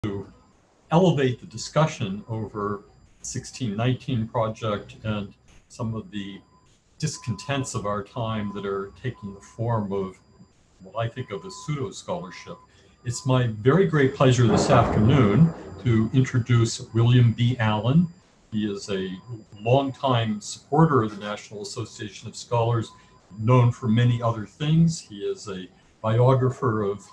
to elevate the discussion over 1619 project and some of the discontents of our time that are taking the form of what I think of as pseudo-scholarship. It's my very great pleasure this afternoon to introduce William B. Allen. He is a longtime supporter of the National Association of Scholars, known for many other things. He is a biographer of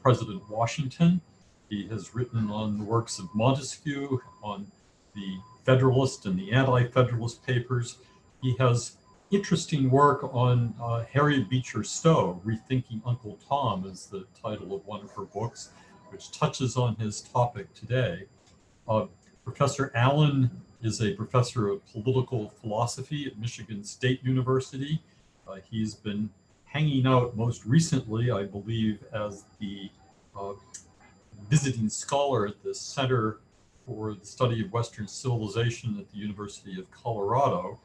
President Washington. He has written on the works of Montesquieu, on the Federalist and the Anti-Federalist papers. He has interesting work on Harriet Beecher Stowe. Rethinking Uncle Tom is the title of one of her books, which touches on his topic today. Professor Allen is a professor of political philosophy at Michigan State University. He's been hanging out most recently, I believe, as the visiting scholar at the Center for the Study of Western Civilization at the University of Colorado.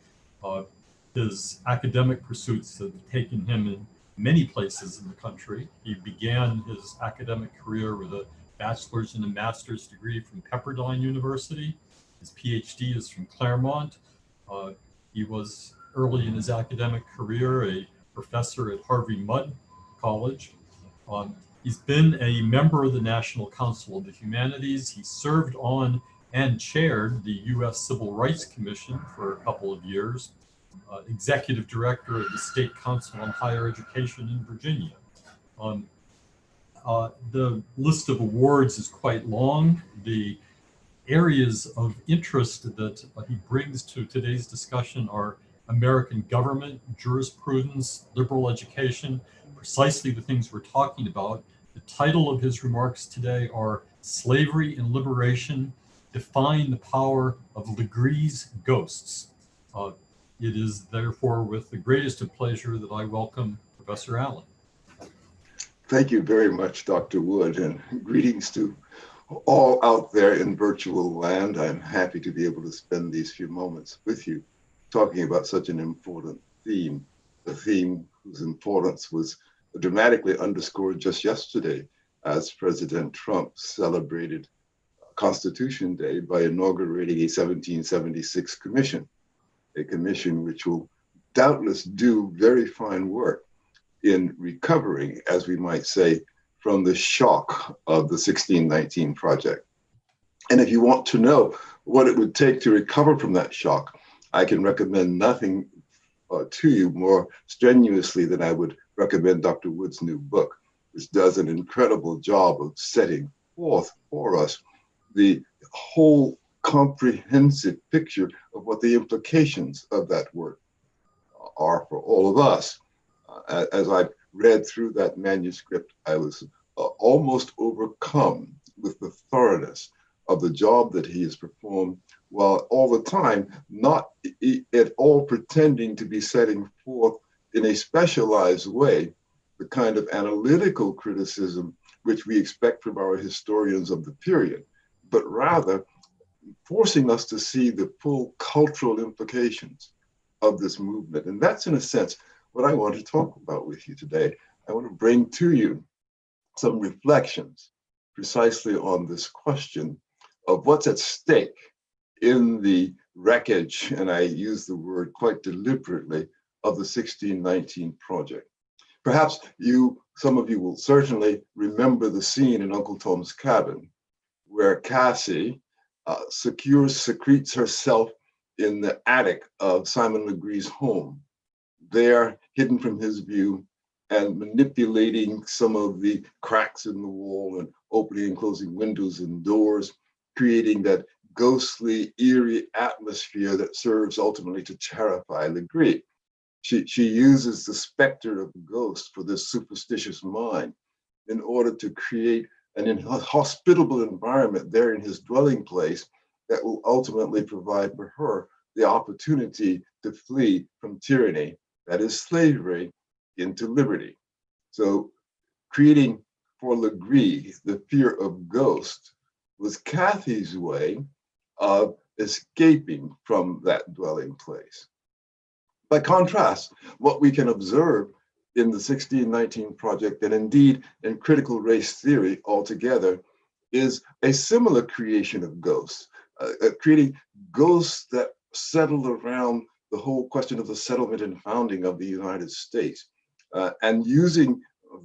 His academic pursuits have taken him in many places in the country. He began his academic career with a bachelor's and a master's degree from Pepperdine University. His PhD is from Claremont. He was early in his academic career a professor at Harvey Mudd College. He's been a member of the National Council of the Humanities. He served on and chaired the U.S. Civil Rights Commission for a couple of years, executive director of the State Council on Higher Education in Virginia. The list of awards is quite long. The areas of interest that he brings to today's discussion are American government, jurisprudence, liberal education, precisely the things we're talking about. The title of his remarks today are Slavery and Liberation, Defying the Power of Legree's Ghosts. It is therefore with the greatest of pleasure that I welcome Professor Allen. Thank you very much, Dr. Wood, and greetings to all out there in virtual land. I'm happy to be able to spend these few moments with you talking about such an important theme, a theme whose importance was dramatically underscored just yesterday as President Trump celebrated Constitution Day by inaugurating a 1776 commission, a commission which will doubtless do very fine work in recovering, as we might say, from the shock of the 1619 project. And if you want to know what it would take to recover from that shock, I can recommend nothing to you more strenuously than I would recommend Dr. Wood's new book, which does an incredible job of setting forth for us the whole comprehensive picture of what the implications of that work are for all of us. As I read through that manuscript, I was almost overcome with the thoroughness of the job that he has performed, while all the time not at all pretending to be setting forth in a specialized way the kind of analytical criticism which we expect from our historians of the period, but rather forcing us to see the full cultural implications of this movement. And that's, in a sense, what I want to talk about with you today. I want to bring to you some reflections precisely on this question of what's at stake in the wreckage, and I use the word quite deliberately, of the 1619 project. Perhaps some of you will certainly remember the scene in Uncle Tom's Cabin, where Cassie secretes herself in the attic of Simon Legree's home, there hidden from his view and manipulating some of the cracks in the wall and opening and closing windows and doors, creating that ghostly, eerie atmosphere that serves ultimately to terrify Legree. She uses the specter of the ghost for this superstitious mind in order to create an inhospitable environment there in his dwelling place that will ultimately provide for her the opportunity to flee from tyranny, that is slavery, into liberty. So creating for Legree the fear of ghosts was Cathy's way of escaping from that dwelling place. By contrast, what we can observe in the 1619 project, and indeed in critical race theory altogether, is a similar creation of ghosts, creating ghosts that settled around the whole question of the settlement and founding of the United States, and using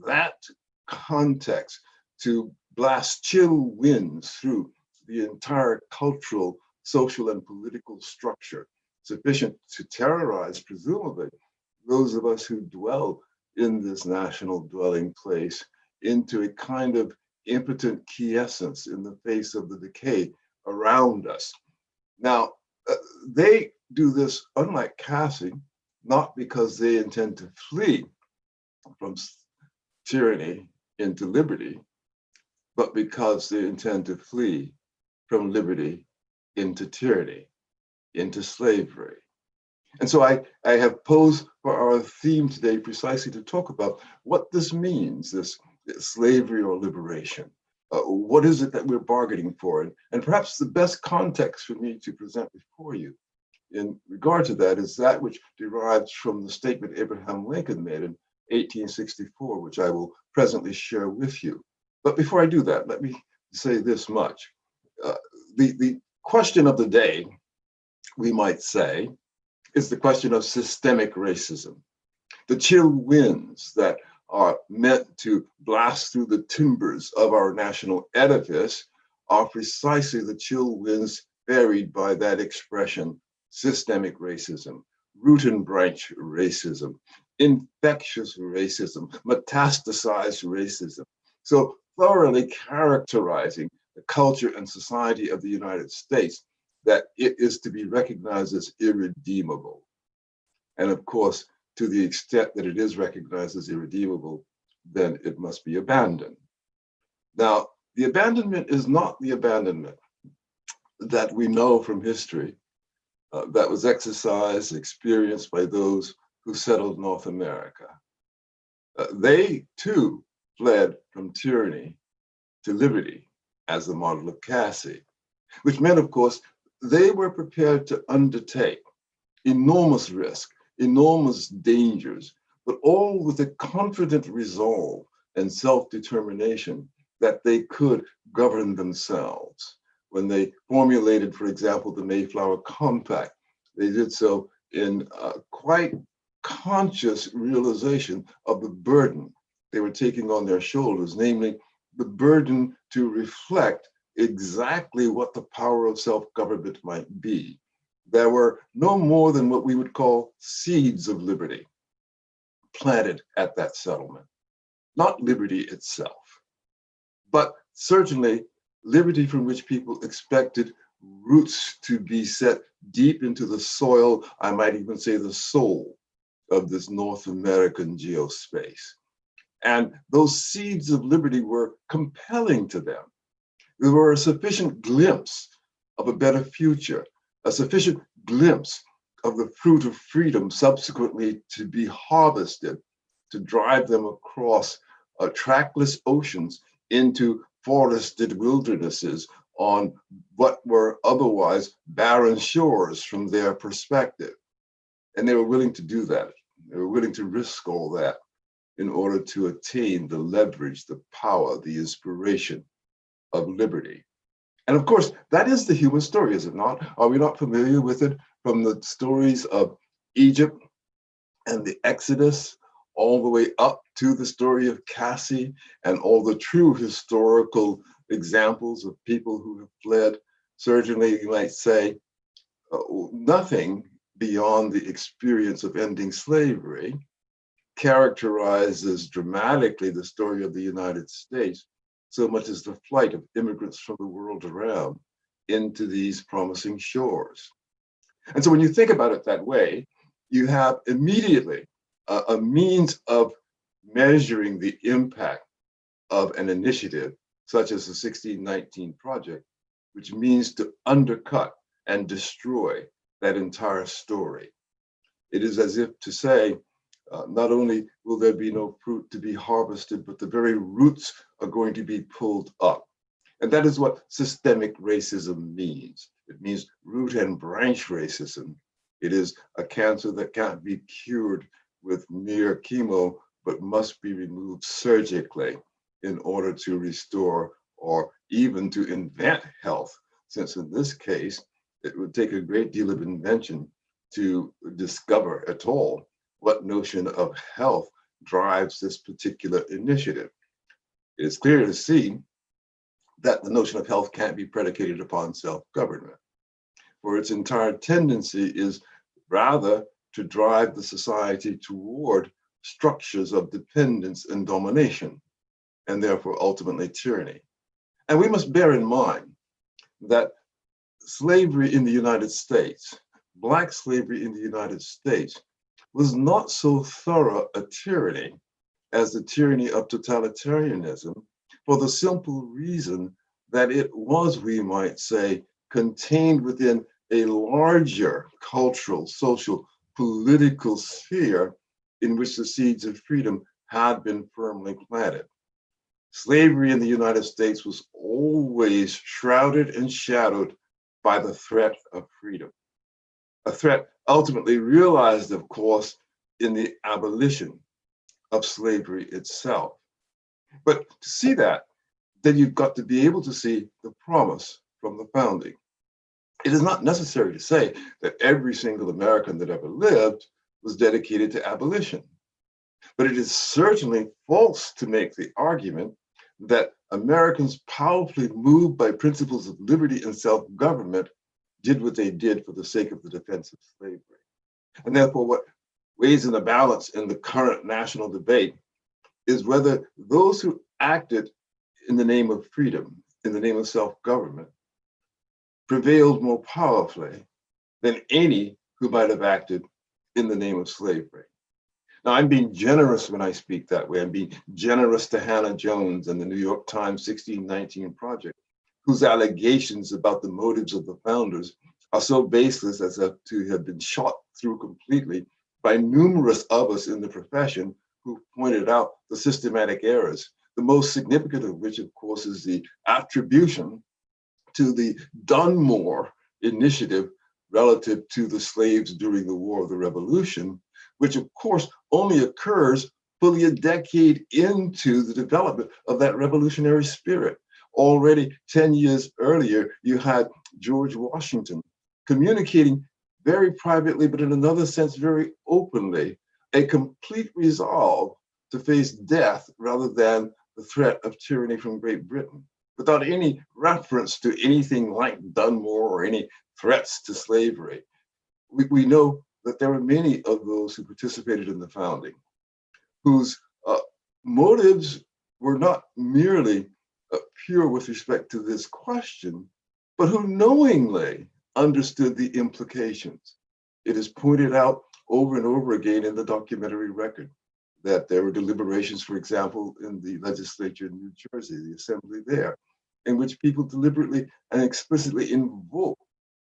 that context to blast chill winds through the entire cultural, social, and political structure, sufficient to terrorize, presumably, those of us who dwell in this national dwelling place into a kind of impotent quiescence in the face of the decay around us. Now, they do this, unlike Cassie, not because they intend to flee from tyranny into liberty, but because they intend to flee from liberty into tyranny, into slavery. And so I have posed for our theme today precisely to talk about what this means, this slavery or liberation. What is it that we're bargaining for? And perhaps the best context for me to present before you in regard to that is that which derives from the statement Abraham Lincoln made in 1864, which I will presently share with you. But before I do that, let me say this much. The question of the day, we might say, is the question of systemic racism. The chill winds that are meant to blast through the timbers of our national edifice are precisely the chill winds buried by that expression, systemic racism, root and branch racism, infectious racism, metastasized racism. So thoroughly characterizing the culture and society of the United States that it is to be recognized as irredeemable. And of course, to the extent that it is recognized as irredeemable, then it must be abandoned. Now, the abandonment is not the abandonment that we know from history that was exercised, experienced by those who settled North America. They too fled from tyranny to liberty as the model of Cassie, which meant, of course, they were prepared to undertake enormous risk, enormous dangers, but all with a confident resolve and self-determination that they could govern themselves. When they formulated, for example, the Mayflower Compact, they did so in quite conscious realization of the burden they were taking on their shoulders, namely the burden to reflect exactly what the power of self-government might be. There were no more than what we would call seeds of liberty planted at that settlement, not liberty itself, but certainly liberty from which people expected roots to be set deep into the soil, I might even say the soul of this North American geospace. And those seeds of liberty were compelling to them. There were a sufficient glimpse of a better future, a sufficient glimpse of the fruit of freedom subsequently to be harvested, to drive them across trackless oceans into forested wildernesses on what were otherwise barren shores from their perspective. And they were willing to do that. They were willing to risk all that in order to attain the leverage, the power, the inspiration of liberty. And of course, that is the human story, is it not? Are we not familiar with it from the stories of Egypt and the Exodus, all the way up to the story of Cassie and all the true historical examples of people who have fled? Certainly, you might say, nothing beyond the experience of ending slavery characterizes dramatically the story of the United States so much as the flight of immigrants from the world around into these promising shores. And so when you think about it that way, you have immediately a means of measuring the impact of an initiative such as the 1619 Project, which means to undercut and destroy that entire story. It is as if to say, not only will there be no fruit to be harvested, but the very roots are going to be pulled up. And that is what systemic racism means. It means root and branch racism. It is a cancer that can't be cured with mere chemo, but must be removed surgically in order to restore or even to invent health, since in this case, it would take a great deal of invention to discover at all what notion of health drives this particular initiative. It is clear to see that the notion of health can't be predicated upon self-government, for its entire tendency is rather to drive the society toward structures of dependence and domination, and therefore ultimately tyranny. And we must bear in mind that slavery in the United States, Black slavery in the United States, was not so thorough a tyranny as the tyranny of totalitarianism, for the simple reason that it was, we might say, contained within a larger cultural, social, political sphere in which the seeds of freedom had been firmly planted. Slavery in the United States was always shrouded and shadowed by the threat of freedom, a threat ultimately realized, of course, in the abolition of slavery itself. But to see that, then you've got to be able to see the promise from the founding. It is not necessary to say that every single American that ever lived was dedicated to abolition, but it is certainly false to make the argument that Americans powerfully moved by principles of liberty and self-government did what they did for the sake of the defense of slavery. And therefore, what weighs in the balance in the current national debate is whether those who acted in the name of freedom, in the name of self-government, prevailed more powerfully than any who might have acted in the name of slavery. Now, I'm being generous when I speak that way. I'm being generous to Hannah Jones and the New York Times 1619 Project, whose allegations about the motives of the founders are so baseless as to have been shot through completely by numerous of us in the profession who pointed out the systematic errors, the most significant of which, of course, is the attribution to the Dunmore initiative relative to the slaves during the War of the Revolution, which of course only occurs fully a decade into the development of that revolutionary spirit. Already 10 years earlier, you had George Washington communicating very privately, but in another sense, very openly, a complete resolve to face death rather than the threat of tyranny from Great Britain, without any reference to anything like Dunmore or any threats to slavery. We know that there were many of those who participated in the founding whose motives were not merely pure with respect to this question, but who knowingly understood the implications. It is pointed out over and over again in the documentary record that there were deliberations, for example, in the legislature in New Jersey, the assembly there, in which people deliberately and explicitly invoke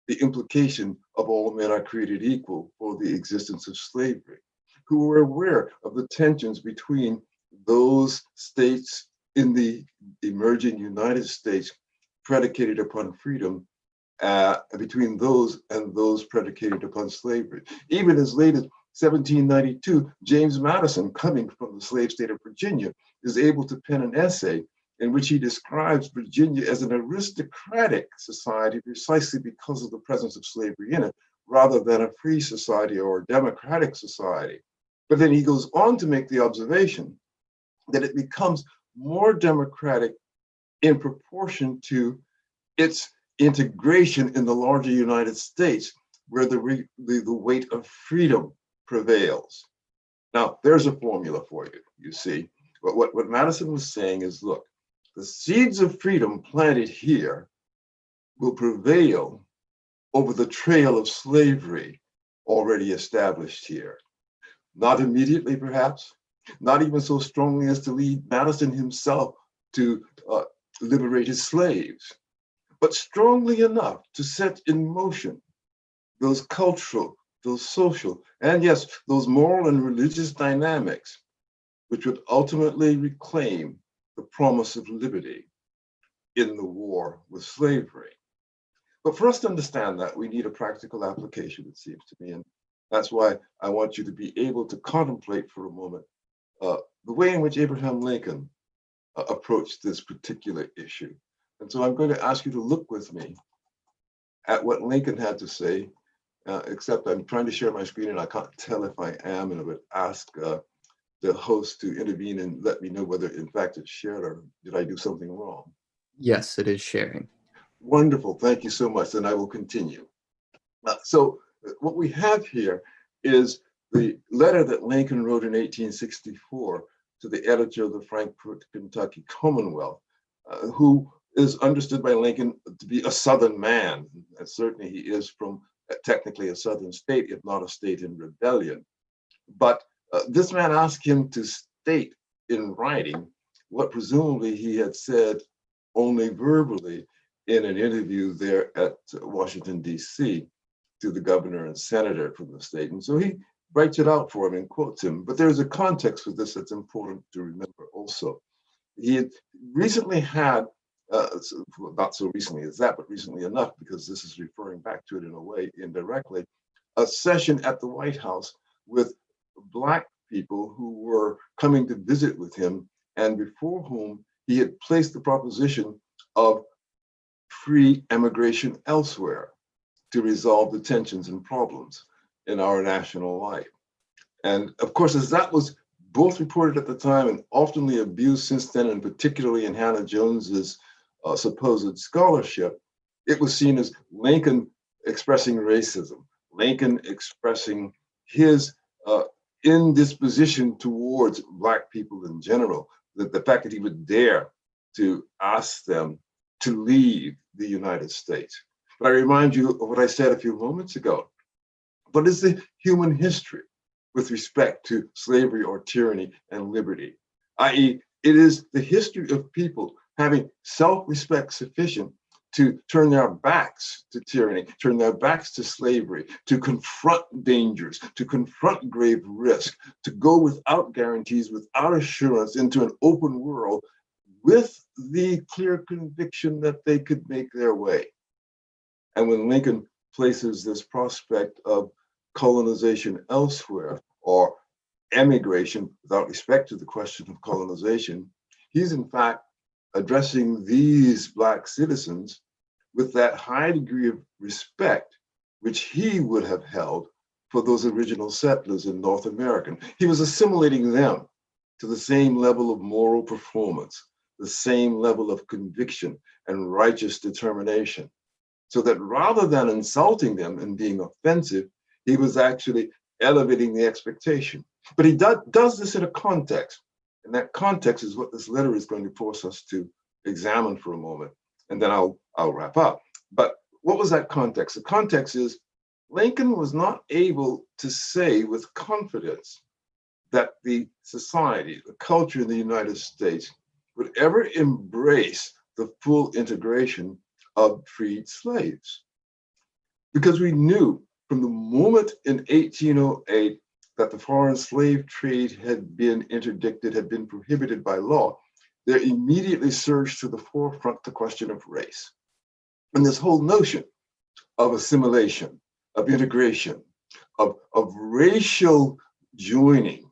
the implication of all men are created equal for the existence of slavery, who were aware of the tensions between those states in the emerging United States predicated upon freedom, between those and those predicated upon slavery. Even as late as 1792, James Madison, coming from the slave state of Virginia, is able to pen an essay in which he describes Virginia as an aristocratic society precisely because of the presence of slavery in it, rather than a free society or a democratic society. But then he goes on to make the observation that it becomes more democratic in proportion to its integration in the larger United States, where the weight of freedom prevails. Now, there's a formula for you, you see. But what Madison was saying is, look, the seeds of freedom planted here will prevail over the trail of slavery already established here. Not immediately, perhaps, not even so strongly as to lead Madison himself to liberate his slaves, but strongly enough to set in motion those cultural, those social, and yes, those moral and religious dynamics, which would ultimately reclaim the promise of liberty in the war with slavery. But for us to understand that, we need a practical application, it seems to me. And that's why I want you to be able to contemplate for a moment the way in which Abraham Lincoln approach this particular issue. And so I'm going to ask you to look with me at what Lincoln had to say, except I'm trying to share my screen and I can't tell if I am, and I would ask the host to intervene and let me know whether in fact it's shared or did I do something wrong. Yes, it is sharing. Wonderful, thank you so much, and I will continue. So what we have here is the letter that Lincoln wrote in 1864 to the editor of the Frankfort, Kentucky Commonwealth, who is understood by Lincoln to be a Southern man. And certainly he is from technically a Southern state, if not a state in rebellion. But this man asked him to state in writing what presumably he had said only verbally in an interview there at Washington, D.C. to the governor and senator from the state. And so he writes it out for him and quotes him. But there's a context for this that's important to remember also. He had recently had, not so recently as that, but recently enough, because this is referring back to it in a way indirectly, a session at the White House with Black people who were coming to visit with him and before whom he had placed the proposition of free emigration elsewhere to resolve the tensions and problems in our national life. And of course, as that was both reported at the time and oftenly abused since then, and particularly in Hannah Jones's supposed scholarship, it was seen as Lincoln expressing racism, Lincoln expressing his indisposition towards Black people in general, that the fact that he would dare to ask them to leave the United States. But I remind you of what I said a few moments ago. What is the human history with respect to slavery or tyranny and liberty? I.e., it is the history of people having self-respect sufficient to turn their backs to tyranny, turn their backs to slavery, to confront dangers, to confront grave risk, to go without guarantees, without assurance into an open world with the clear conviction that they could make their way. And when Lincoln places this prospect of colonization elsewhere or emigration without respect to the question of colonization, he's in fact addressing these Black citizens with that high degree of respect which he would have held for those original settlers in North America. He was assimilating them to the same level of moral performance, the same level of conviction and righteous determination, so that rather than insulting them and being offensive, he was actually elevating the expectation. But he does this in a context, and that context is what this letter is going to force us to examine for a moment, and then I'll wrap up. But what was that context? The context is Lincoln was not able to say with confidence that the society, the culture in the United States would ever embrace the full integration of freed slaves. Because we knew from the moment in 1808 that the foreign slave trade had been interdicted, had been prohibited by law, there immediately surged to the forefront the question of race. And this whole notion of assimilation, of integration, of racial joining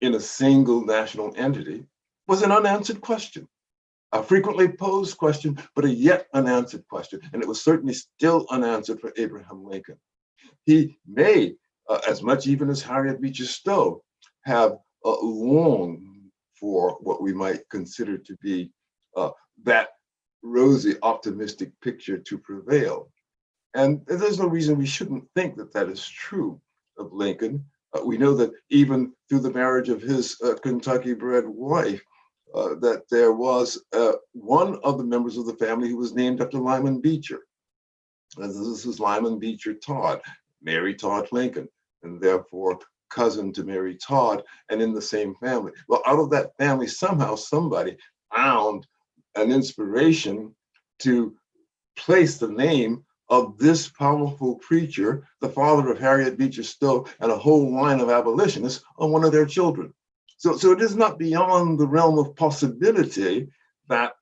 in a single national entity was an unanswered question, a frequently posed question, but a yet unanswered question. And it was certainly still unanswered for Abraham Lincoln. He may, as much even as Harriet Beecher Stowe, have longed for what we might consider to be that rosy, optimistic picture to prevail. And there's no reason we shouldn't think that that is true of Lincoln. We know that even through the marriage of his Kentucky-bred wife, that there was one of the members of the family who was named after Lyman Beecher. And this was Lyman Beecher Todd, Mary Todd Lincoln, and therefore cousin to Mary Todd, and in the same family. Well, out of that family, somehow somebody found an inspiration to place the name of this powerful preacher, the father of Harriet Beecher Stowe, and a whole line of abolitionists on one of their children. So it is not beyond the realm of possibility that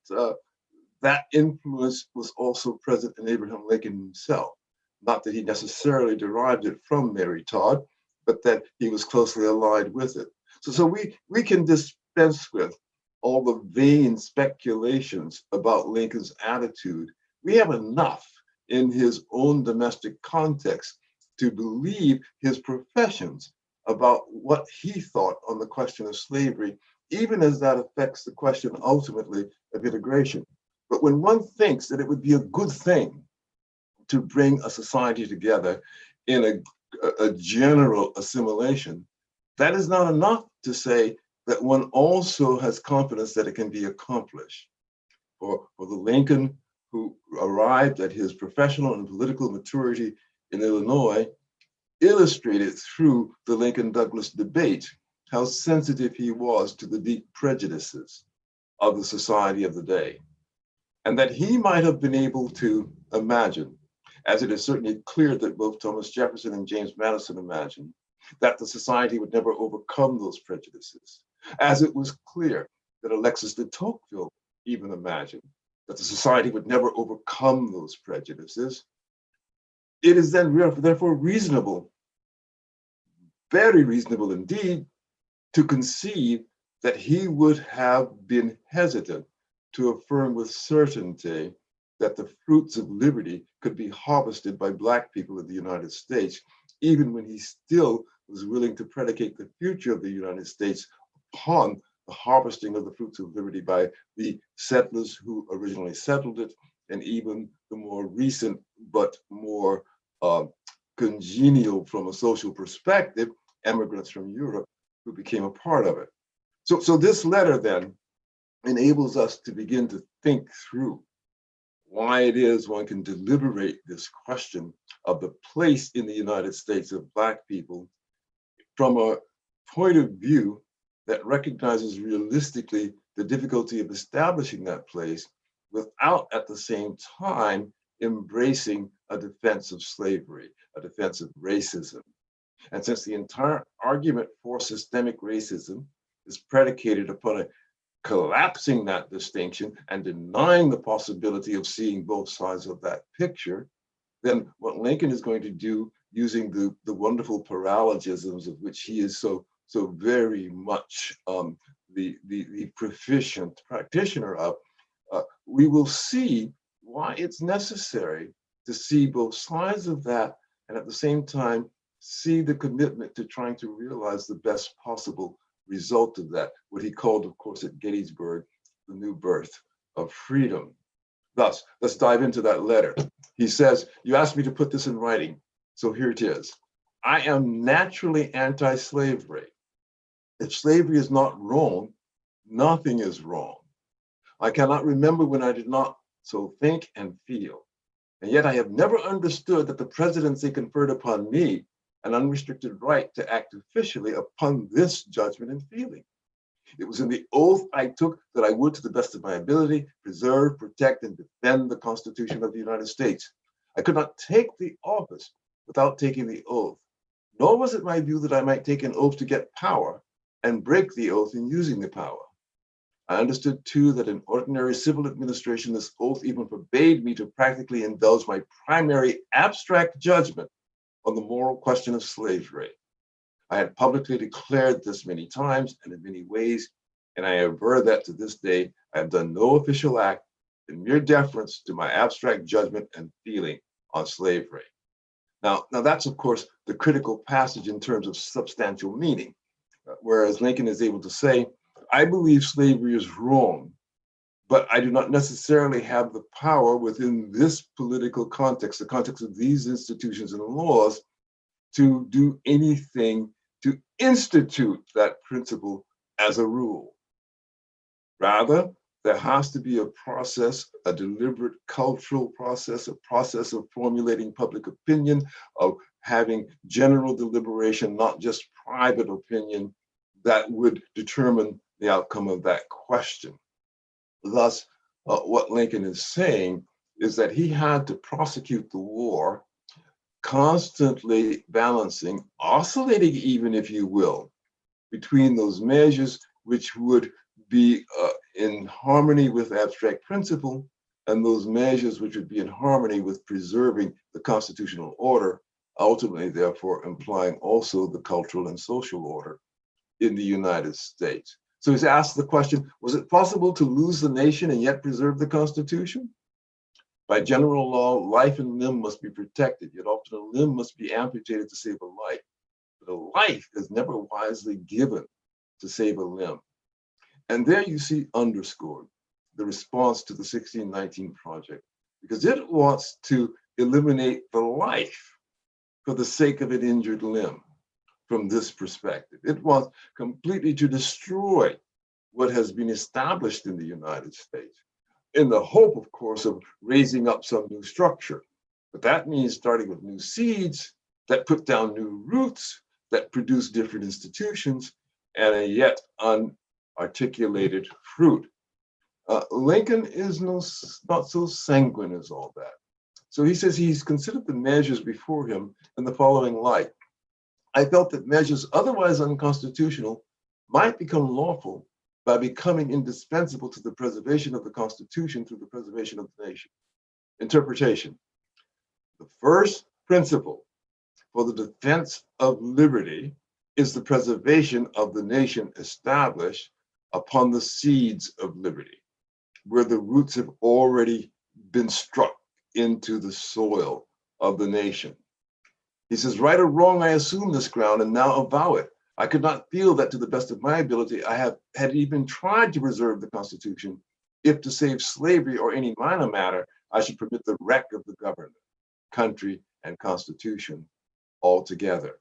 that influence was also present in Abraham Lincoln himself. Not that he necessarily derived it from Mary Todd, but that he was closely allied with it. So we can dispense with all the vain speculations about Lincoln's attitude. We have enough in his own domestic context to believe his professions about what he thought on the question of slavery, even as that affects the question ultimately of integration. But when one thinks that it would be a good thing to bring a society together in a general assimilation, that is not enough to say that one also has confidence that it can be accomplished. For the Lincoln who arrived at his professional and political maturity in Illinois, illustrated through the Lincoln-Douglas debate how sensitive he was to the deep prejudices of the society of the day, and that he might have been able to imagine, as it is certainly clear that both Thomas Jefferson and James Madison imagined, that the society would never overcome those prejudices, as it was clear that Alexis de Tocqueville even imagined that the society would never overcome those prejudices. It is then therefore reasonable, very reasonable indeed, to conceive that he would have been hesitant to affirm with certainty that the fruits of liberty could be harvested by Black people in the United States, even when he still was willing to predicate the future of the United States upon the harvesting of the fruits of liberty by the settlers who originally settled it, and even the more recent but more congenial from a social perspective, immigrants from Europe who became a part of it. So this letter then enables us to begin to think through why it is one can deliberate this question of the place in the United States of Black people from a point of view that recognizes realistically the difficulty of establishing that place without at the same time embracing a defense of slavery, a defense of racism. And since the entire argument for systemic racism is predicated upon a collapsing that distinction and denying the possibility of seeing both sides of that picture, then what Lincoln is going to do, using the wonderful paralogisms of which he is so very much the proficient practitioner of, we will see why it's necessary to see both sides of that, and at the same time see the commitment to trying to realize the best possible result of that, what he called, of course, at Gettysburg, the new birth of freedom. Thus, let's dive into that letter. He says, you asked me to put this in writing, so here it is. I am naturally anti-slavery. If slavery is not wrong, nothing is wrong. I cannot remember when I did not so think and feel. And yet I have never understood that the presidency conferred upon me an unrestricted right to act officially upon this judgment and feeling. It was in the oath I took that I would, to the best of my ability, preserve, protect, and defend the Constitution of the United States. I could not take the office without taking the oath, nor was it my view that I might take an oath to get power and break the oath in using the power. I understood too that in ordinary civil administration, this oath even forbade me to practically indulge my primary abstract judgment on the moral question of slavery. I had publicly declared this many times and in many ways, and I aver that to this day, I have done no official act in mere deference to my abstract judgment and feeling on slavery. Now that's, of course, the critical passage in terms of substantial meaning, whereas Lincoln is able to say, I believe slavery is wrong, but I do not necessarily have the power within this political context, the context of these institutions and laws, to do anything to institute that principle as a rule. Rather, there has to be a process, a deliberate cultural process, a process of formulating public opinion, of having general deliberation, not just private opinion, that would determine the outcome of that question. Thus, what Lincoln is saying is that he had to prosecute the war, constantly balancing, oscillating even, if you will, between those measures which would be in harmony with abstract principle and those measures which would be in harmony with preserving the constitutional order, ultimately, therefore, implying also the cultural and social order in the United States. So he's asked the question, was it possible to lose the nation and yet preserve the Constitution? By general law, life and limb must be protected, yet often a limb must be amputated to save a life. But a life is never wisely given to save a limb. And there you see underscored the response to the 1619 Project, because it wants to eliminate the life for the sake of an injured limb from this perspective. It wants completely to destroy what has been established in the United States, in the hope, of course, of raising up some new structure. But that means starting with new seeds that put down new roots, that produce different institutions, and a yet unarticulated fruit. Lincoln is not so sanguine as all that. So he says he's considered the measures before him in the following light. I felt that measures otherwise unconstitutional might become lawful by becoming indispensable to the preservation of the Constitution through the preservation of the nation. Interpretation. The first principle for the defense of liberty is the preservation of the nation established upon the seeds of liberty, where the roots have already been struck into the soil of the nation. He says, right or wrong, I assume this ground and now avow it. I could not feel that to the best of my ability, I had even tried to preserve the Constitution, if to save slavery or any minor matter, I should permit the wreck of the government, country, and Constitution altogether.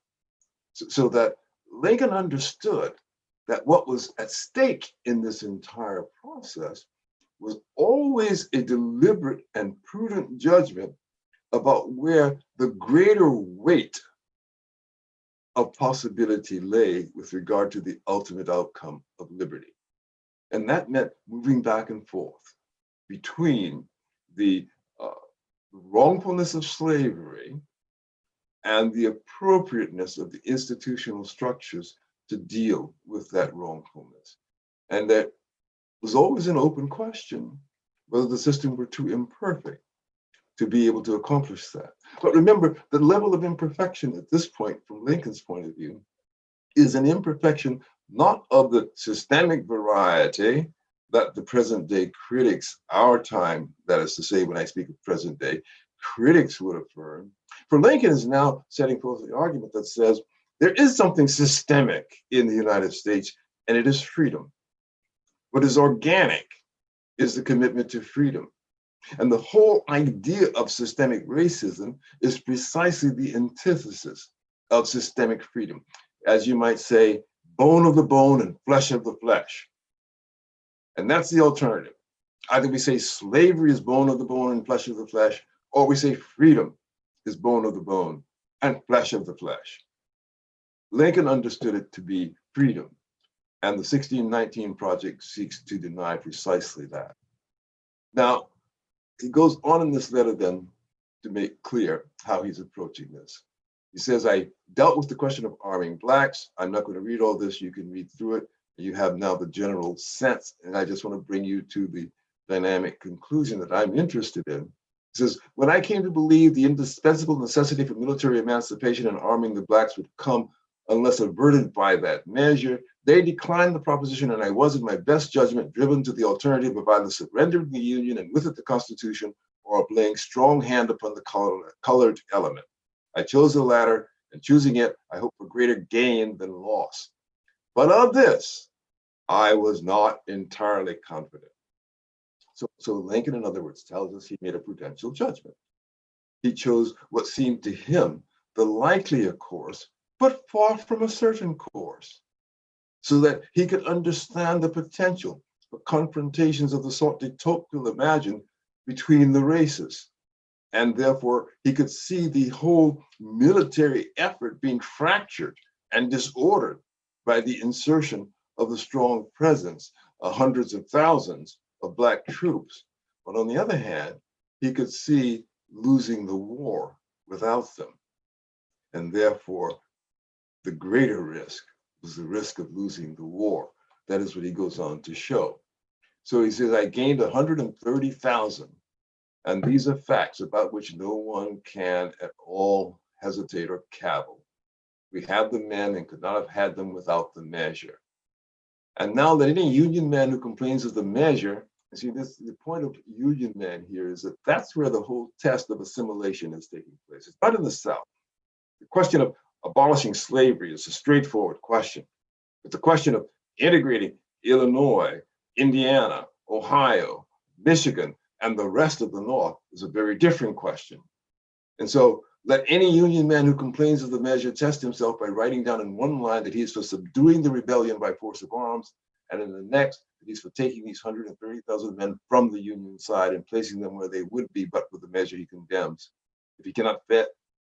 So that Lincoln understood that what was at stake in this entire process was always a deliberate and prudent judgment about where the greater weight of possibility lay with regard to the ultimate outcome of liberty. And that meant moving back and forth between the wrongfulness of slavery and the appropriateness of the institutional structures to deal with that wrongfulness. And that was always an open question whether the system were too imperfect to be able to accomplish that. But remember, the level of imperfection at this point, from Lincoln's point of view, is an imperfection not of the systemic variety that the present day critics, our time, that is to say, when I speak of present day, critics would affirm. For Lincoln is now setting forth the argument that says there is something systemic in the United States, and it is freedom. What is organic is the commitment to freedom. And the whole idea of systemic racism is precisely the antithesis of systemic freedom. As you might say, bone of the bone and flesh of the flesh. And that's the alternative. Either we say slavery is bone of the bone and flesh of the flesh, or we say freedom is bone of the bone and flesh of the flesh. Lincoln understood it to be freedom, and the 1619 Project seeks to deny precisely that. Now, he goes on in this letter then to make clear how he's approaching this. He says, I dealt with the question of arming blacks. I'm not going to read all this. You can read through it. You have now the general sense, and I just want to bring you to the dynamic conclusion that I'm interested in. He says, when I came to believe the indispensable necessity for military emancipation and arming the blacks would come unless averted by that measure, they declined the proposition, and I was, in my best judgment, driven to the alternative of either surrendering the Union and with it the Constitution, or of laying strong hand upon the colored element. I chose the latter, and choosing it, I hope for greater gain than loss. But of this, I was not entirely confident. So Lincoln, in other words, tells us he made a prudential judgment. He chose what seemed to him the likelier course, but far from a certain course, so that he could understand the potential for confrontations of the sort de Tocqueville imagined between the races. And therefore, he could see the whole military effort being fractured and disordered by the insertion of the strong presence of hundreds of thousands of black troops. But on the other hand, he could see losing the war without them. And therefore, the greater risk was the risk of losing the war. That is what he goes on to show. So he says, I gained 130,000. And these are facts about which no one can at all hesitate or cavil. We have the men and could not have had them without the measure. And now that any Union man who complains of the measure, you see, the point of Union man here is that that's where the whole test of assimilation is taking place. It's not in the South. The question of abolishing slavery is a straightforward question. But the question of integrating Illinois, Indiana, Ohio, Michigan, and the rest of the North is a very different question. And so let any Union man who complains of the measure test himself by writing down in one line that he is for subduing the rebellion by force of arms, and in the next, that he's for taking these 130,000 men from the Union side and placing them where they would be but for the measure he condemns. If he cannot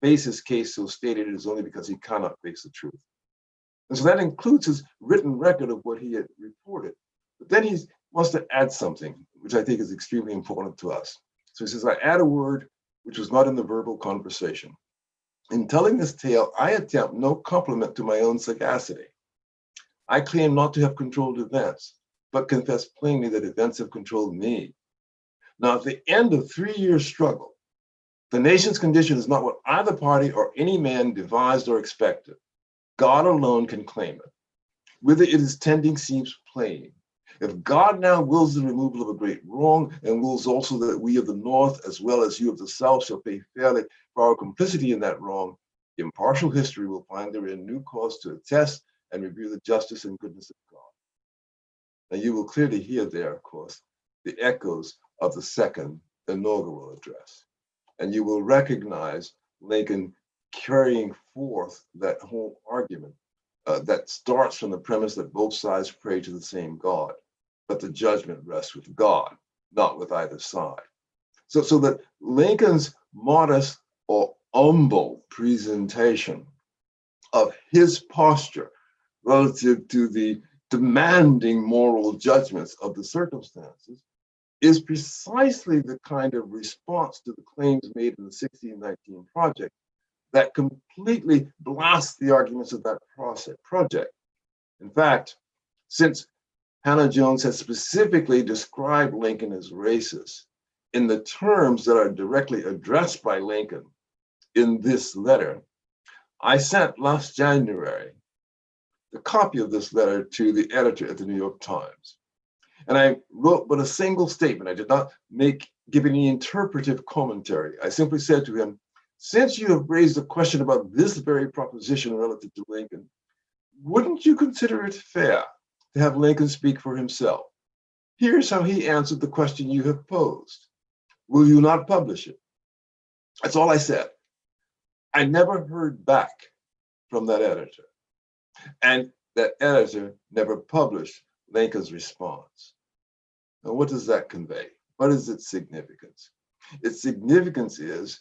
face his case so stated, it is only because he cannot face the truth. And so that includes his written record of what he had reported. But then he wants to add something, which I think is extremely important to us. So he says, I add a word which was not in the verbal conversation. In telling this tale, I attempt no compliment to my own sagacity. I claim not to have controlled events, but confess plainly that events have controlled me. Now, at the end of 3 years' struggle, the nation's condition is not what either party or any man devised or expected. God alone can claim it. Whither it is tending seems plain. If God now wills the removal of a great wrong and wills also that we of the North, as well as you of the South, shall pay fairly for our complicity in that wrong, impartial history will find therein new cause to attest and review the justice and goodness of God. Now you will clearly hear there, of course, the echoes of the second inaugural address. And you will recognize Lincoln carrying forth that whole argument that starts from the premise that both sides pray to the same God, but the judgment rests with God, not with either side. So that Lincoln's modest or humble presentation of his posture relative to the demanding moral judgments of the circumstances is precisely the kind of response to the claims made in the 1619 project that completely blasts the arguments of that project. In fact, since Hannah Jones has specifically described Lincoln as racist in the terms that are directly addressed by Lincoln in this letter, I sent last January the copy of this letter to the editor at the New York Times. And I wrote but a single statement. I did not give any interpretive commentary. I simply said to him, since you have raised a question about this very proposition relative to Lincoln, wouldn't you consider it fair to have Lincoln speak for himself? Here's how he answered the question you have posed. Will you not publish it? That's all I said. I never heard back from that editor. And that editor never published Lincoln's response. Now, what does that convey? What is its significance? Its significance is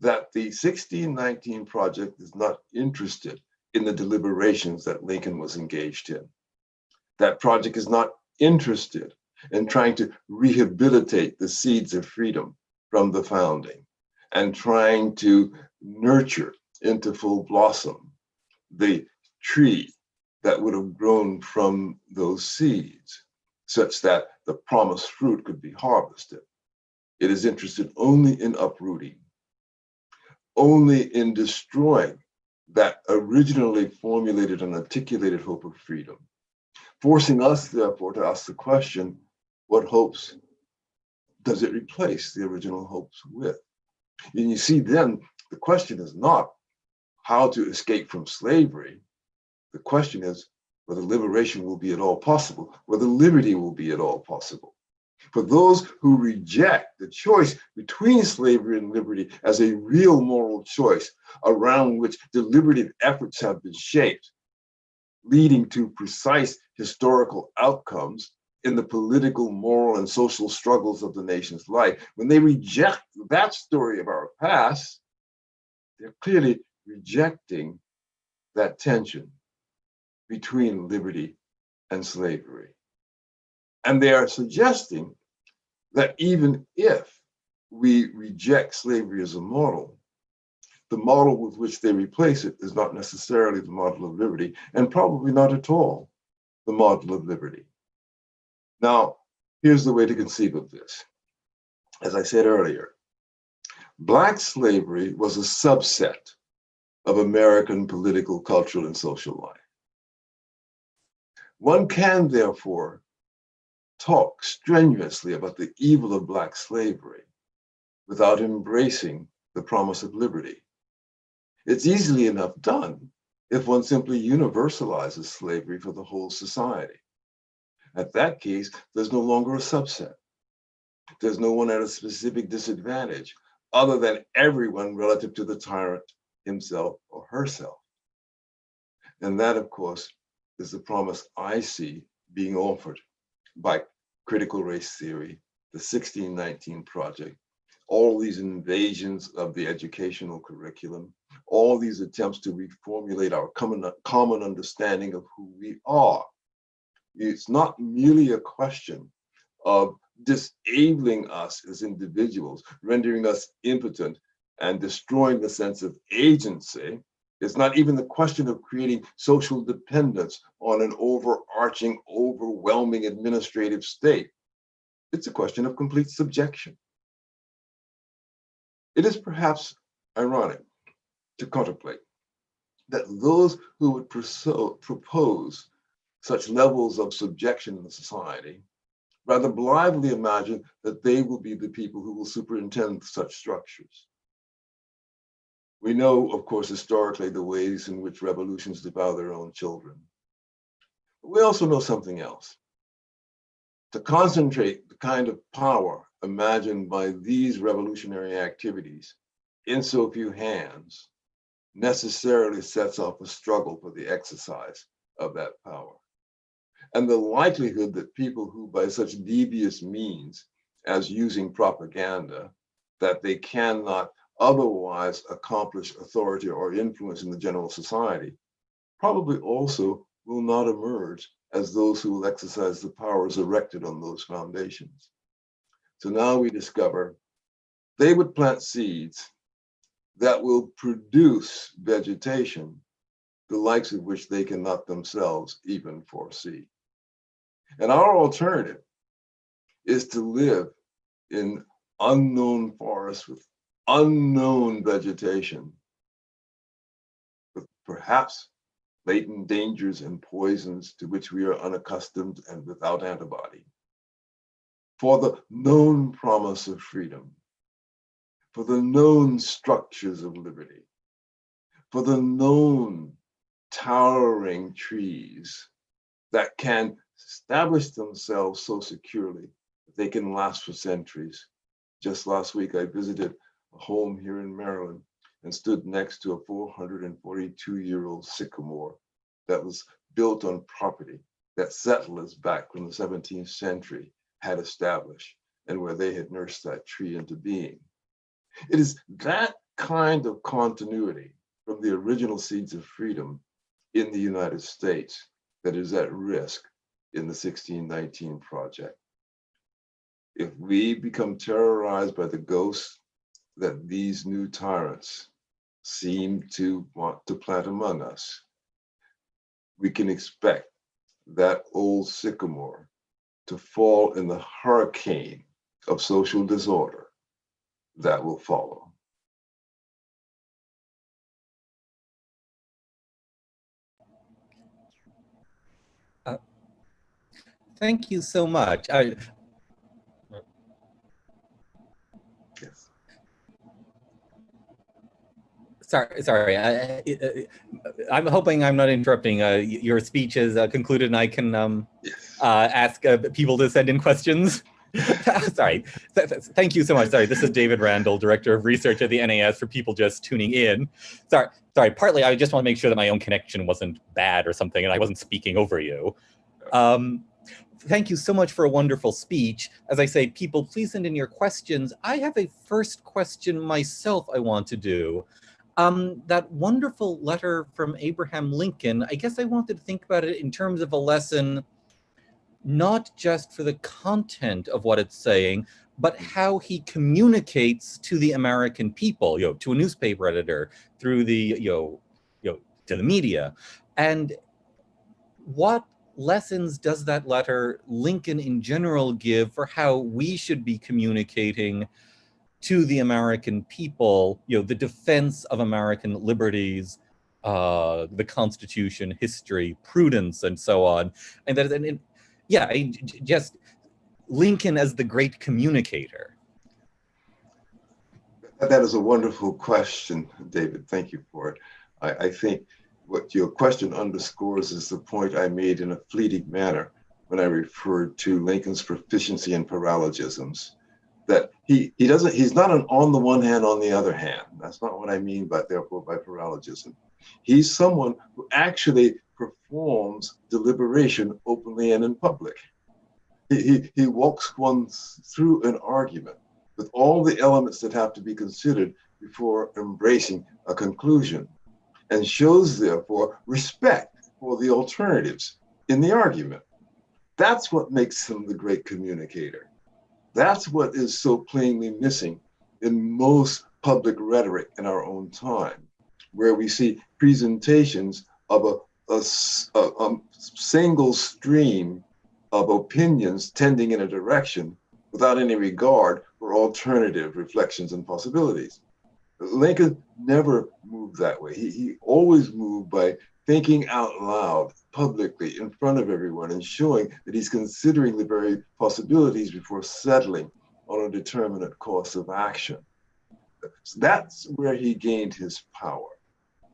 that the 1619 project is not interested in the deliberations that Lincoln was engaged in. That project is not interested in trying to rehabilitate the seeds of freedom from the founding and trying to nurture into full blossom the tree that would have grown from those seeds, such that the promised fruit could be harvested. It is interested only in uprooting, only in destroying that originally formulated and articulated hope of freedom, forcing us, therefore, to ask the question, what hopes does it replace the original hopes with? And you see, then, the question is not how to escape from slavery. The question is whether liberation will be at all possible, whether liberty will be at all possible. For those who reject the choice between slavery and liberty as a real moral choice around which deliberative efforts have been shaped, leading to precise historical outcomes in the political, moral, and social struggles of the nation's life, when they reject that story of our past, they're clearly rejecting that tension between liberty and slavery. And they are suggesting that even if we reject slavery as a model, the model with which they replace it is not necessarily the model of liberty, and probably not at all the model of liberty. Now, here's the way to conceive of this. As I said earlier, Black slavery was a subset of American political, cultural, and social life. One can, therefore, talk strenuously about the evil of Black slavery without embracing the promise of liberty. It's easily enough done if one simply universalizes slavery for the whole society. At that case, there's no longer a subset. There's no one at a specific disadvantage other than everyone relative to the tyrant himself or herself. And that, of course, is the promise I see being offered by critical race theory, the 1619 Project, all these invasions of the educational curriculum, all these attempts to reformulate our common understanding of who we are. It's not merely a question of disabling us as individuals, rendering us impotent and destroying the sense of agency. It's not even the question of creating social dependence on an overarching, overwhelming administrative state. It's a question of complete subjection. It is perhaps ironic to contemplate that those who would propose such levels of subjection in the society rather blithely imagine that they will be the people who will superintend such structures. We know, of course, historically, the ways in which revolutions devour their own children. But we also know something else. To concentrate the kind of power imagined by these revolutionary activities in so few hands necessarily sets off a struggle for the exercise of that power. And the likelihood that people who, by such devious means as using propaganda, that they cannot otherwise accomplish authority or influence in the general society, probably also will not emerge as those who will exercise the powers erected on those foundations. So now we discover they would plant seeds that will produce vegetation, the likes of which they cannot themselves even foresee. And our alternative is to live in unknown forests with unknown vegetation, with perhaps latent dangers and poisons to which we are unaccustomed and without antibody, for the known promise of freedom, for the known structures of liberty, for the known towering trees that can establish themselves so securely that they can last for centuries. Just last week, I visited a home here in Maryland and stood next to a 442-year-old sycamore that was built on property that settlers back from the 17th century had established and where they had nursed that tree into being. It is that kind of continuity from the original seeds of freedom in the United States that is at risk in the 1619 Project. If we become terrorized by the ghosts that these new tyrants seem to want to plant among us, we can expect that old sycamore to fall in the hurricane of social disorder that will follow. Thank you so much. Yes. Sorry. I'm hoping I'm not interrupting. Your speech is concluded, and I can ask people to send in questions. Sorry. Thank you so much. Sorry, this is David Randall, Director of Research at the NAS, for people just tuning in. Sorry. Partly, I just want to make sure that my own connection wasn't bad or something, and I wasn't speaking over you. Thank you so much for a wonderful speech. As I say, people, please send in your questions. I have a first question myself I want to do. That wonderful letter from Abraham Lincoln, I guess I wanted to think about it in terms of a lesson, not just for the content of what it's saying, but how he communicates to the American people, to a newspaper editor, through the, to the media. And what lessons does that letter, Lincoln in general, give for how we should be communicating to the American people, the defense of American liberties the Constitution, history, prudence, and so on. And that, just Lincoln as the great communicator. That is a wonderful question, David. Thank you for it. I think what your question underscores is the point I made in a fleeting manner when I referred to Lincoln's proficiency in paralogisms. That he's not an on the one hand, on the other hand. That's not what I mean by paralogism. He's someone who actually performs deliberation openly and in public. He walks one through an argument with all the elements that have to be considered before embracing a conclusion, and shows, therefore, respect for the alternatives in the argument. That's what makes him the great communicator. That's what is so plainly missing in most public rhetoric in our own time, where we see presentations of a single stream of opinions tending in a direction without any regard for alternative reflections and possibilities. Lincoln never moved that way. He always moved by thinking out loud, publicly, in front of everyone, and showing that he's considering the very possibilities before settling on a determinate course of action. So that's where he gained his power.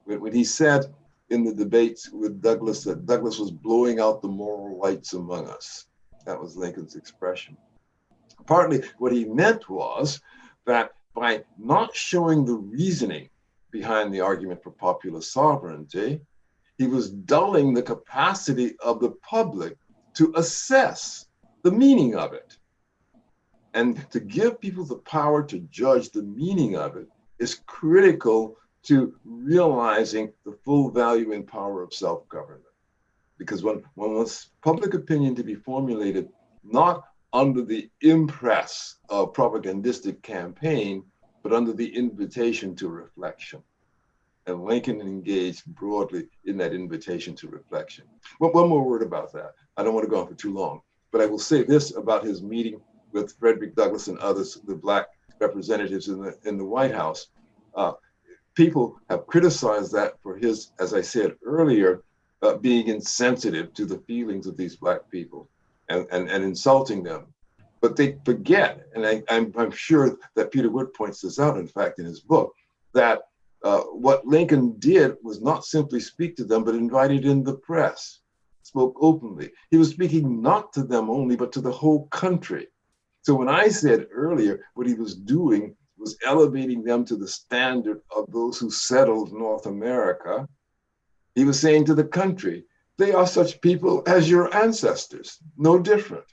When he said in the debates with Douglas that Douglas was blowing out the moral lights among us, that was Lincoln's expression. Partly what he meant was that by not showing the reasoning behind the argument for popular sovereignty, he was dulling the capacity of the public to assess the meaning of it. And to give people the power to judge the meaning of it is critical to realizing the full value and power of self-government. Because one wants public opinion to be formulated not under the impress of propagandistic campaign, but under the invitation to reflection. And Lincoln engaged broadly in that invitation to reflection. Well, one more word about that. I don't want to go on for too long, but I will say this about his meeting with Frederick Douglass and others, the Black representatives in the White House. People have criticized that for his, as I said earlier, being insensitive to the feelings of these Black people and insulting them. But they forget, and I'm sure that Peter Wood points this out, in fact, in his book, that what Lincoln did was not simply speak to them, but invited in the press, spoke openly. He was speaking not to them only, but to the whole country. So when I said earlier what he was doing was elevating them to the standard of those who settled North America, he was saying to the country, they are such people as your ancestors, no different.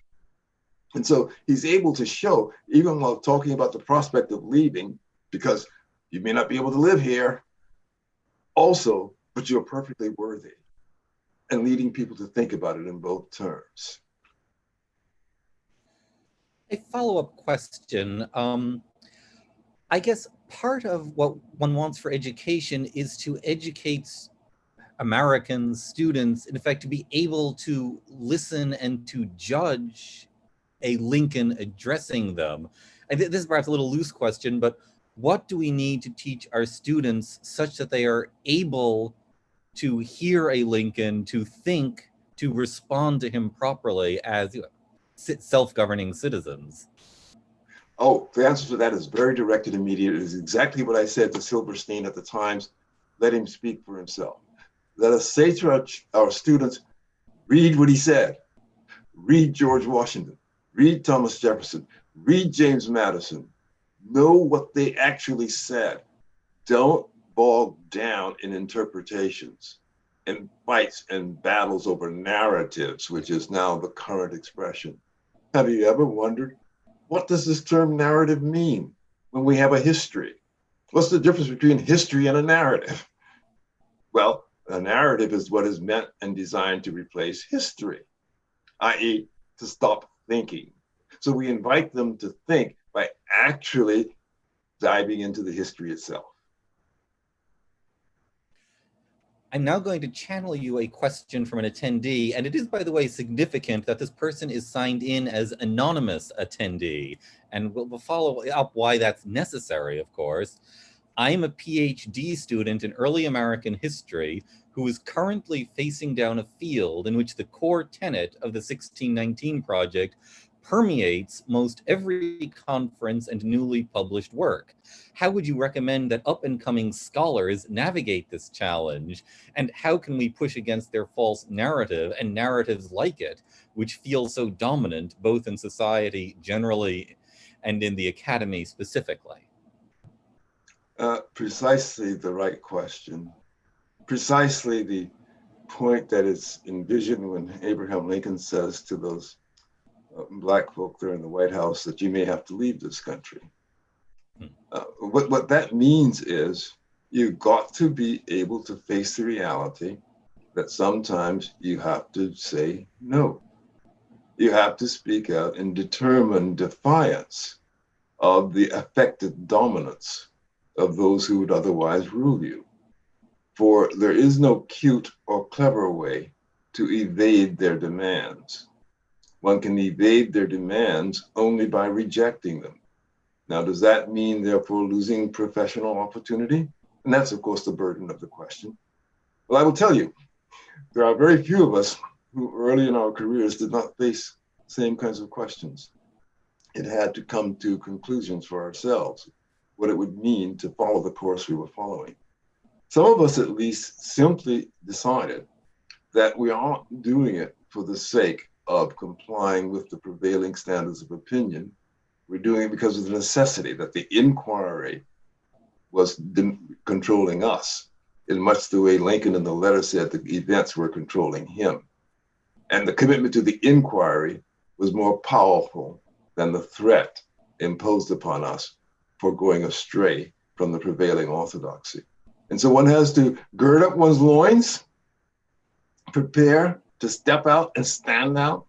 And so he's able to show, even while talking about the prospect of leaving, because you may not be able to live here, also, but you're perfectly worthy, and leading people to think about it in both terms. A follow-up question. I guess part of what one wants for education is to educate Americans, students, in fact, to be able to listen and to judge a Lincoln addressing them. And this is perhaps a little loose question, but what do we need to teach our students such that they are able to hear a Lincoln, to think, to respond to him properly as self-governing citizens? Oh, the answer to that is very direct and immediate. It is exactly what I said to Silverstein at the Times. Let him speak for himself. Let us say to our students, read what he said. Read George Washington. Read Thomas Jefferson. Read James Madison. Know what they actually said. Don't bog down in interpretations and fights and battles over narratives, which is now the current expression. Have you ever wondered, what does this term narrative mean when we have a history? What's the difference between history and a narrative? Well, a narrative is what is meant and designed to replace history, i.e. to stop thinking. So we invite them to think by actually diving into the history itself. I'm now going to channel you a question from an attendee, and it is, by the way, significant that this person is signed in as anonymous attendee, and we'll follow up why that's necessary, of course. I'm a PhD student in early American history who is currently facing down a field in which the core tenet of the 1619 project permeates most every conference and newly published work. How would you recommend that up-and-coming scholars navigate this challenge? And how can we push against their false narrative and narratives like it, which feel so dominant both in society generally and in the academy specifically? Precisely the right question. Precisely the point that is envisioned when Abraham Lincoln says to those Black folk there in the White House that you may have to leave this country. What that means is you've got to be able to face the reality that sometimes you have to say no. You have to speak out in determined defiance of the affected dominance of those who would otherwise rule you. For there is no cute or clever way to evade their demands. One can evade their demands only by rejecting them. Now, does that mean therefore losing professional opportunity? And that's of course the burden of the question. Well, I will tell you, there are very few of us who early in our careers did not face the same kinds of questions. It had to come to conclusions for ourselves, what it would mean to follow the course we were following. Some of us at least simply decided that we aren't doing it for the sake of complying with the prevailing standards of opinion. We're doing it because of the necessity that the inquiry was controlling us, in much the way Lincoln in the letter said the events were controlling him. And the commitment to the inquiry was more powerful than the threat imposed upon us for going astray from the prevailing orthodoxy. And so one has to gird up one's loins, prepare to step out and stand out.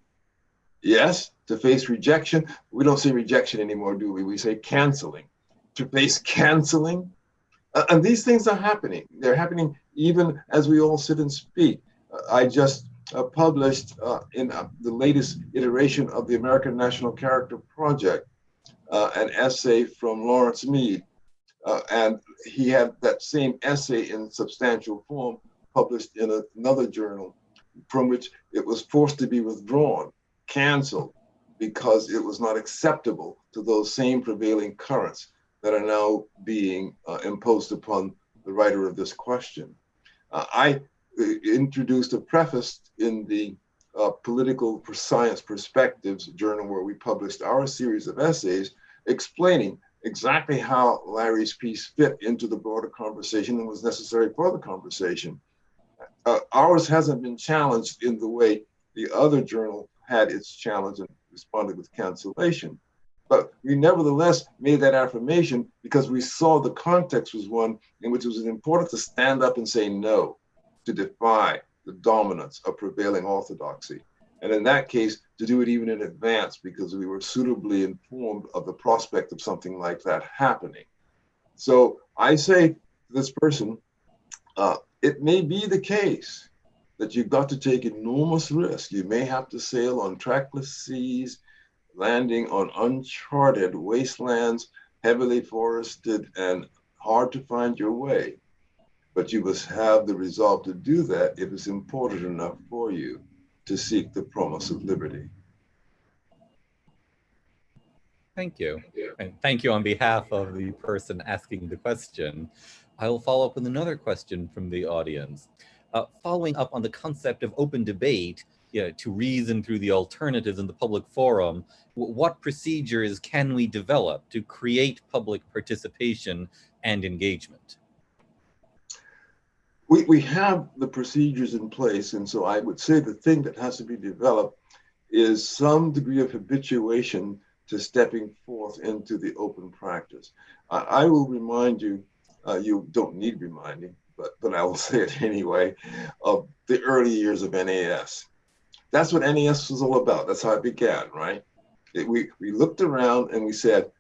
Yes, to face rejection. We don't say rejection anymore, do we? We say canceling. To face canceling. And these things are happening. They're happening even as we all sit and speak. I just published in the latest iteration of the American National Character Project, an essay from Lawrence Mead. And he had that same essay in substantial form published in another journal, from which it was forced to be withdrawn, canceled, because it was not acceptable to those same prevailing currents that are now being imposed upon the writer of this question. I introduced a preface in the Political Science Perspectives journal, where we published our series of essays explaining exactly how Larry's piece fit into the broader conversation and was necessary for the conversation. Ours hasn't been challenged in the way the other journal had its challenge and responded with cancellation. But we nevertheless made that affirmation because we saw the context was one in which it was important to stand up and say no, to defy the dominance of prevailing orthodoxy. And in that case, to do it even in advance because we were suitably informed of the prospect of something like that happening. So I say to this person, it may be the case that you've got to take enormous risk. You may have to sail on trackless seas, landing on uncharted wastelands, heavily forested and hard to find your way. But you must have the resolve to do that if it's important enough for you to seek the promise of liberty. Thank you. And thank you on behalf of the person asking the question. I will follow up with another question from the audience. Following up on the concept of open debate, to reason through the alternatives in the public forum, what procedures can we develop to create public participation and engagement? We have the procedures in place, and so I would say the thing that has to be developed is some degree of habituation to stepping forth into the open practice. I will remind you, you don't need reminding, but I will say it anyway, of the early years of NAS. That's what NAS was all about. That's how it began, right? We looked around and we said,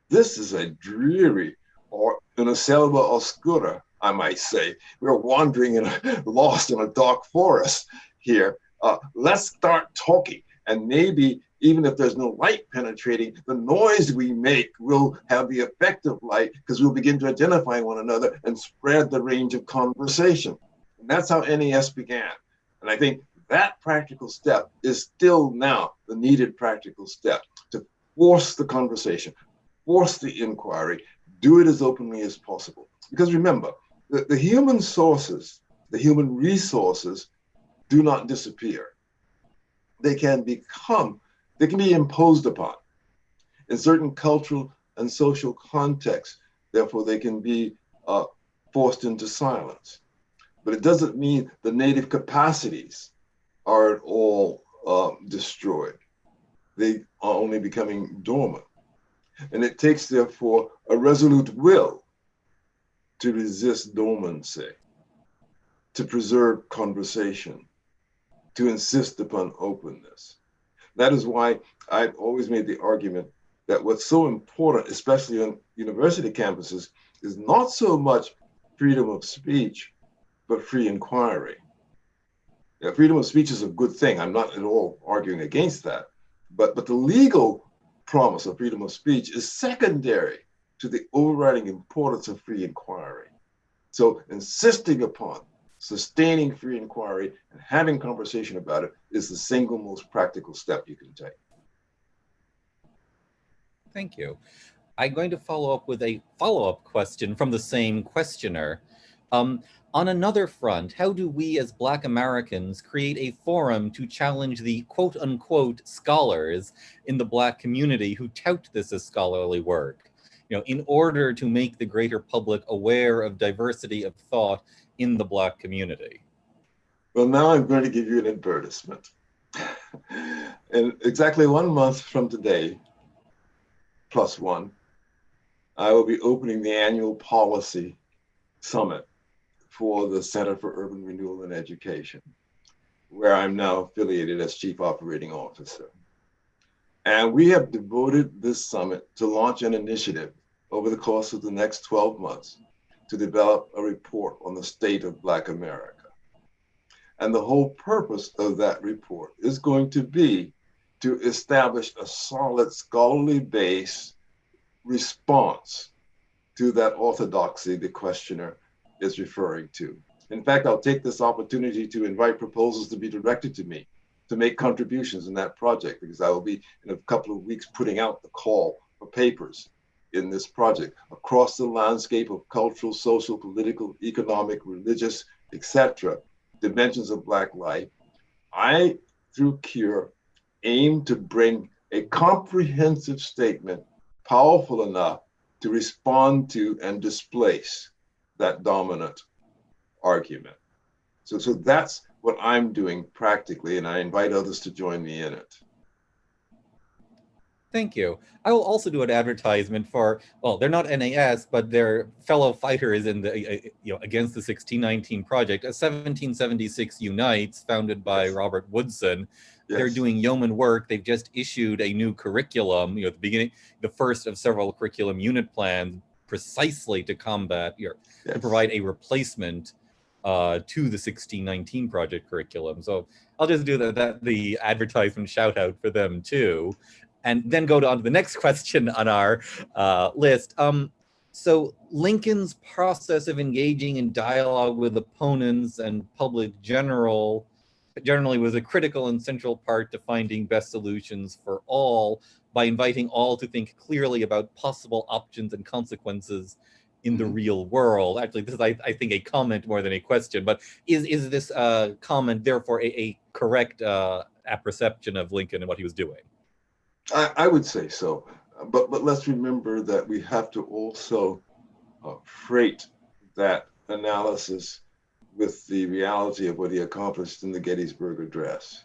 this is a dreary, or una selva oscura, I might say. We're wandering lost in a dark forest here. Let's start talking, and maybe even if there's no light penetrating, the noise we make will have the effect of light because we'll begin to identify one another and spread the range of conversation. And that's how NAS began. And I think that practical step is still now the needed practical step to force the conversation, force the inquiry, do it as openly as possible. Because remember, the human sources, the human resources do not disappear. They can be imposed upon in certain cultural and social contexts. Therefore, they can be forced into silence. But it doesn't mean the native capacities are at all destroyed. They are only becoming dormant. And it takes, therefore, a resolute will to resist dormancy, to preserve conversation, to insist upon openness. That is why I've always made the argument that what's so important, especially on university campuses, is not so much freedom of speech, but free inquiry. Yeah, freedom of speech is a good thing. I'm not at all arguing against that. But the legal promise of freedom of speech is secondary to the overriding importance of free inquiry. So insisting upon sustaining free inquiry and having conversation about it is the single most practical step you can take. Thank you. I'm going to follow up with a follow-up question from the same questioner. On another front, how do we as Black Americans create a forum to challenge the quote-unquote scholars in the Black community who tout this as scholarly work, in order to make the greater public aware of diversity of thought in the Black community? Well, now I'm going to give you an advertisement. In exactly 1 month from today, +1, I will be opening the annual policy summit for the Center for Urban Renewal and Education, where I'm now affiliated as Chief Operating Officer. And we have devoted this summit to launch an initiative over the course of the next 12 months to develop a report on the state of Black America. And the whole purpose of that report is going to be to establish a solid scholarly base response to that orthodoxy the questioner is referring to. In fact, I'll take this opportunity to invite proposals to be directed to me to make contributions in that project, because I will be in a couple of weeks putting out the call for papers in this project across the landscape of cultural, social, political, economic, religious, etc., dimensions of Black life. I, through CURE, aim to bring a comprehensive statement powerful enough to respond to and displace that dominant argument. So that's what I'm doing practically, and I invite others to join me in it. Thank you. I will also do an advertisement for, well, they're not NAS, but they're fellow fighters in the, against the 1619 Project, 1776 Unites, founded by Yes. Robert Woodson. Yes. They're doing yeoman work. They've just issued a new curriculum, at the beginning, the first of several curriculum unit plans, precisely to combat, Yes. to provide a replacement to the 1619 Project curriculum. So I'll just do the advertisement shout out for them too. And then go on to the next question on our list. So Lincoln's process of engaging in dialogue with opponents and public generally was a critical and central part to finding best solutions for all by inviting all to think clearly about possible options and consequences in the real world. Actually, this is, I think, a comment more than a question, but is this comment therefore a correct apperception of Lincoln and what he was doing? I would say so, but let's remember that we have to also freight that analysis with the reality of what he accomplished in the Gettysburg Address.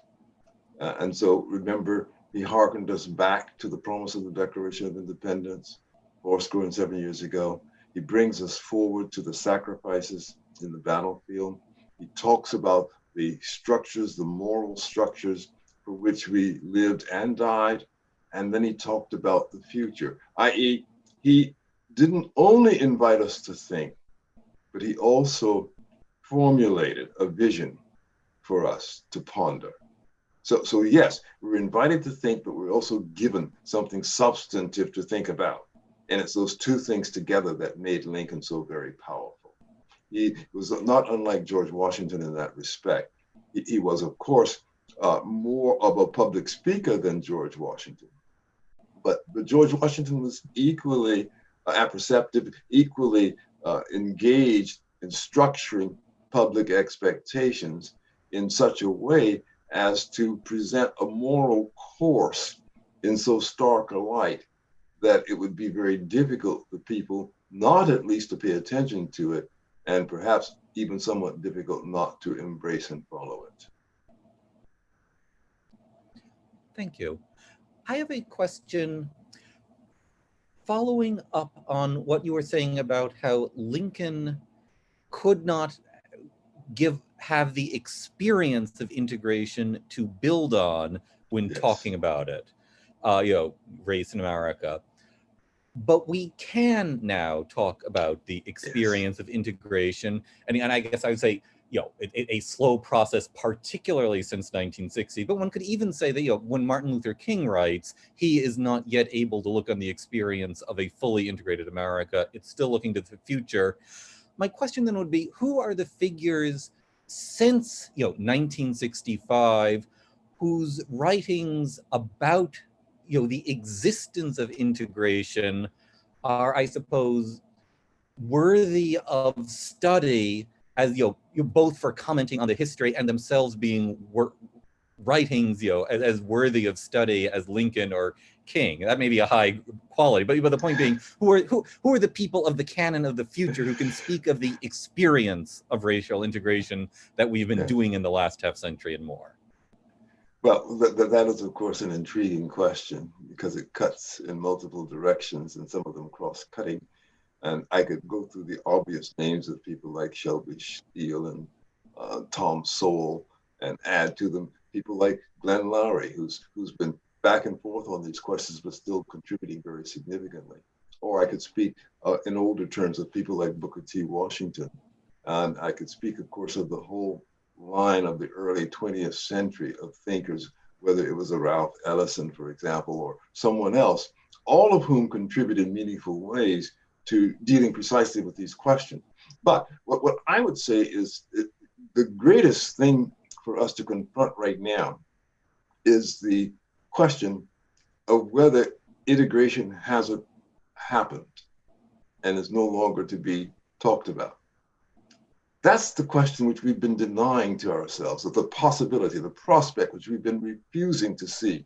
And so remember, he hearkened us back to the promise of the Declaration of Independence 47 years ago. He brings us forward to the sacrifices in the battlefield. He talks about the structures, the moral structures for which we lived and died. And then he talked about the future, i.e., he didn't only invite us to think, but he also formulated a vision for us to ponder. So yes, we're invited to think, but we're also given something substantive to think about. And it's those two things together that made Lincoln so very powerful. He was not unlike George Washington in that respect. He was, of course, more of a public speaker than George Washington. But George Washington was equally apperceptive, equally engaged in structuring public expectations in such a way as to present a moral course in so stark a light that it would be very difficult for people not at least to pay attention to it, and perhaps even somewhat difficult not to embrace and follow it. Thank you. I have a question following up on what you were saying about how Lincoln could not have the experience of integration to build on when talking about it, race in America. But we can now talk about the experience of integration. And I guess I would say, a slow process, particularly since 1960. But one could even say that, when Martin Luther King writes, he is not yet able to look on the experience of a fully integrated America. It's still looking to the future. My question then would be, who are the figures since 1965 whose writings about the existence of integration are, I suppose, worthy of study, as both for commenting on the history and themselves being writings as worthy of study as Lincoln or King? That may be a high quality, but the point being, who are the people of the canon of the future who can speak of the experience of racial integration that we've been doing in the last half century and more? Well, that is, of course, an intriguing question because it cuts in multiple directions and some of them cross-cutting. And I could go through the obvious names of people like Shelby Steele and Tom Sowell and add to them people like Glenn Lowry, who's been back and forth on these questions, but still contributing very significantly. Or I could speak in older terms of people like Booker T. Washington. And I could speak, of course, of the whole line of the early 20th century of thinkers, whether it was a Ralph Ellison, for example, or someone else, all of whom contributed in meaningful ways to dealing precisely with these questions. But what I would say is the greatest thing for us to confront right now is the question of whether integration hasn't happened and is no longer to be talked about. That's the question which we've been denying to ourselves, of the possibility, the prospect, which we've been refusing to see.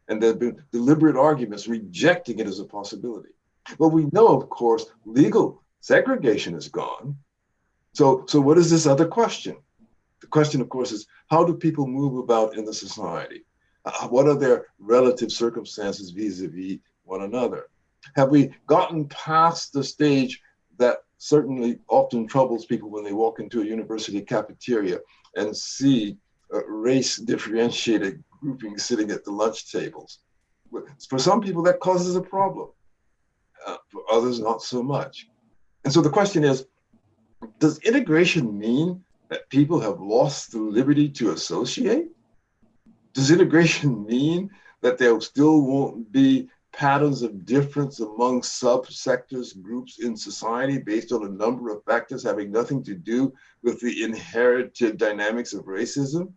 And there have been deliberate arguments rejecting it as a possibility. But we know, of course, legal segregation is gone. So what is this other question? The question, of course, is how do people move about in the society? What are their relative circumstances vis-a-vis one another? Have we gotten past the stage that certainly often troubles people when they walk into a university cafeteria and see race differentiated groupings sitting at the lunch tables? For some people, that causes a problem. For others, not so much. And so the question is, does integration mean that people have lost the liberty to associate? Does integration mean that there still won't be patterns of difference among subsectors, groups in society based on a number of factors having nothing to do with the inherited dynamics of racism?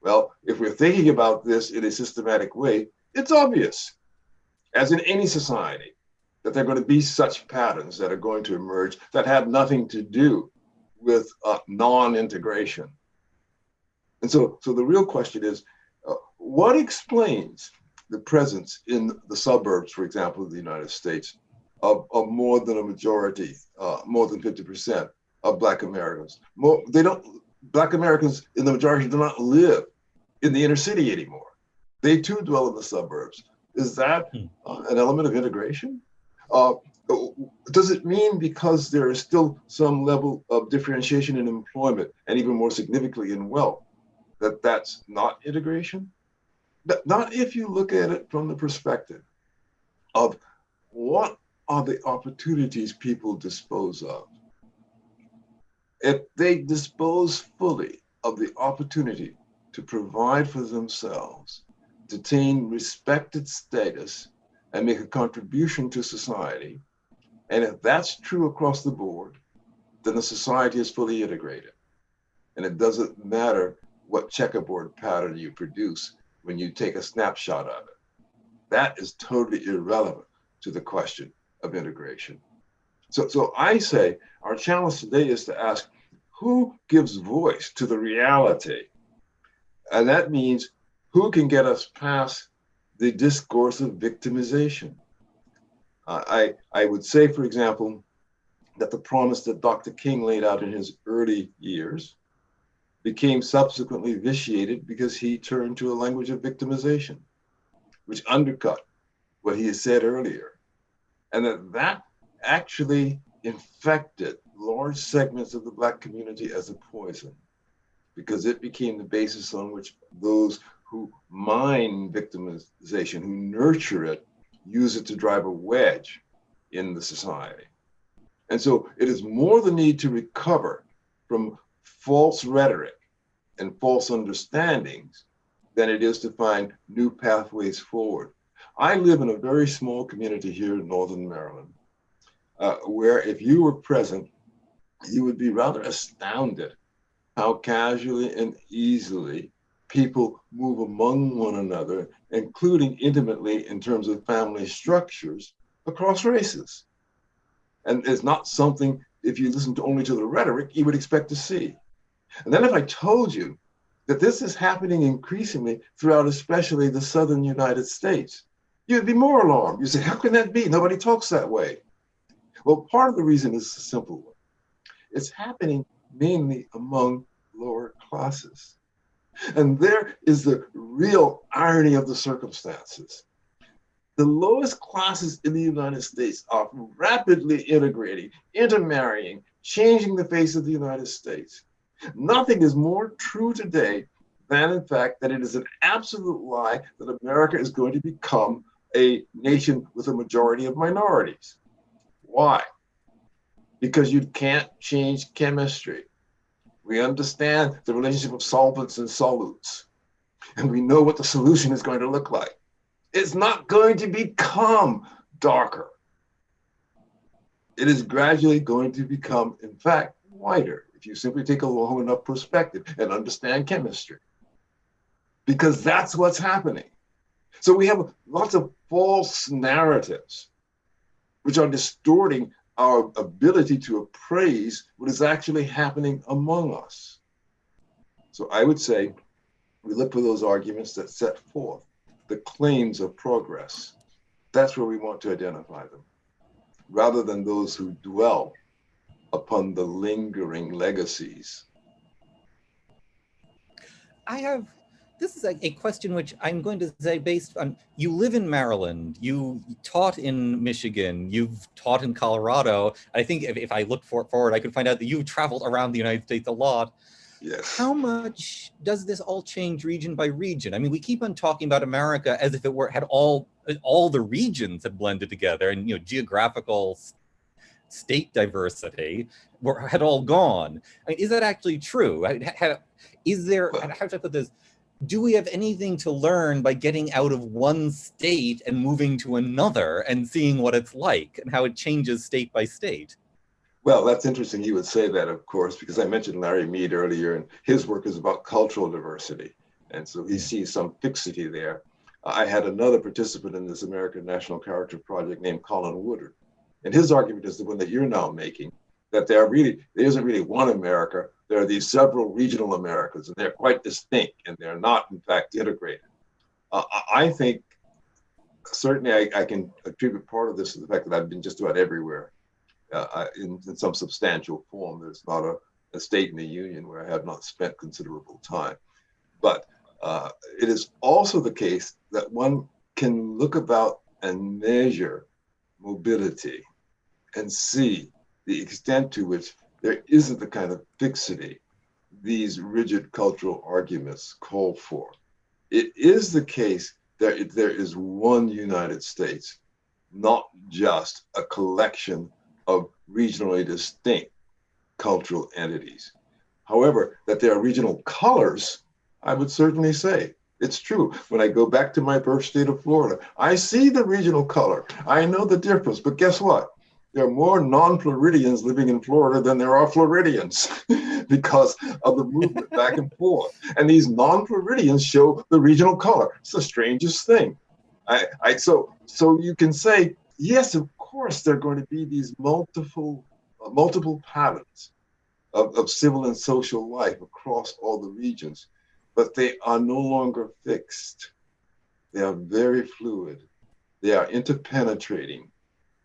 Well, if we're thinking about this in a systematic way, it's obvious, as in any society, that there are going to be such patterns that are going to emerge that have nothing to do with non-integration. And so the real question is, what explains the presence in the suburbs, for example, of the United States, of more than a majority, more than 50% of Black Americans? Black Americans in the majority do not live in the inner city anymore. They too dwell in the suburbs. Is that an element of integration? Does it mean because there is still some level of differentiation in employment and even more significantly in wealth, that that's not integration? Not if you look at it from the perspective of what are the opportunities people dispose of. If they dispose fully of the opportunity to provide for themselves, to attain respected status, and make a contribution to society. And if that's true across the board, then the society is fully integrated. And it doesn't matter what checkerboard pattern you produce when you take a snapshot of it. That is totally irrelevant to the question of integration. So I say our challenge today is to ask, who gives voice to the reality? And that means who can get us past the discourse of victimization? I would say, for example, that the promise that Dr. King laid out in his early years became subsequently vitiated because he turned to a language of victimization, which undercut what he had said earlier. And that actually infected large segments of the Black community as a poison, because it became the basis on which those who mine victimization, who nurture it, use it to drive a wedge in the society. And so it is more the need to recover from false rhetoric and false understandings than it is to find new pathways forward. I live in a very small community here in Northern Maryland, where if you were present, you would be rather astounded how casually and easily people move among one another, including intimately in terms of family structures across races. And it's not something, if you listen only to the rhetoric, you would expect to see. And then if I told you that this is happening increasingly throughout especially the southern United States, you'd be more alarmed. You'd say, how can that be? Nobody talks that way. Well, part of the reason is a simple one. It's happening mainly among lower classes. And there is the real irony of the circumstances. The lowest classes in the United States are rapidly integrating, intermarrying, changing the face of the United States. Nothing is more true today than, in fact, that it is an absolute lie that America is going to become a nation with a majority of minorities. Why? Because you can't change chemistry. We understand the relationship of solvents and solutes, and we know what the solution is going to look like. It's not going to become darker. It is gradually going to become, in fact, whiter if you simply take a long enough perspective and understand chemistry, because that's what's happening. So we have lots of false narratives which are distorting our ability to appraise what is actually happening among us. So I would say we look for those arguments that set forth the claims of progress. That's where we want to identify them, rather than those who dwell upon the lingering legacies. This is a question which I'm going to say based on, you live in Maryland, you taught in Michigan, you've taught in Colorado. I think if I look forward, I could find out that you've traveled around the United States a lot. Yes. How much does this all change region by region? I mean, we keep on talking about America as if it had all the regions had blended together, and geographical state diversity had all gone. I mean, is that actually true? Is there, how should I put this? Do we have anything to learn by getting out of one state and moving to another and seeing what it's like and how it changes state by state? Well, that's interesting you would say that, of course, because I mentioned Larry Mead earlier, and his work is about cultural diversity. And so he sees some fixity there. I had another participant in this American National Character Project named Colin Woodard. And his argument is the one that you're now making, that there isn't really one America. There are these several regional Americas, and they're quite distinct, and they're not, in fact, integrated. I think, certainly I can attribute part of this to the fact that I've been just about everywhere in some substantial form. There's not a state in the Union where I have not spent considerable time. But it is also the case that one can look about and measure mobility and see the extent to which there isn't the kind of fixity these rigid cultural arguments call for. It is the case that there is one United States, not just a collection of regionally distinct cultural entities. However, that there are regional colors I would certainly say it's true. When I go back to my birth state of Florida, I see the regional color. I know the difference, but guess what? There are more non-Floridians living in Florida than there are Floridians because of the movement back and forth. And these non-Floridians show the regional color. It's the strangest thing. So you can say, yes, of course, there are going to be these multiple patterns of civil and social life across all the regions, but they are no longer fixed. They are very fluid. They are interpenetrating.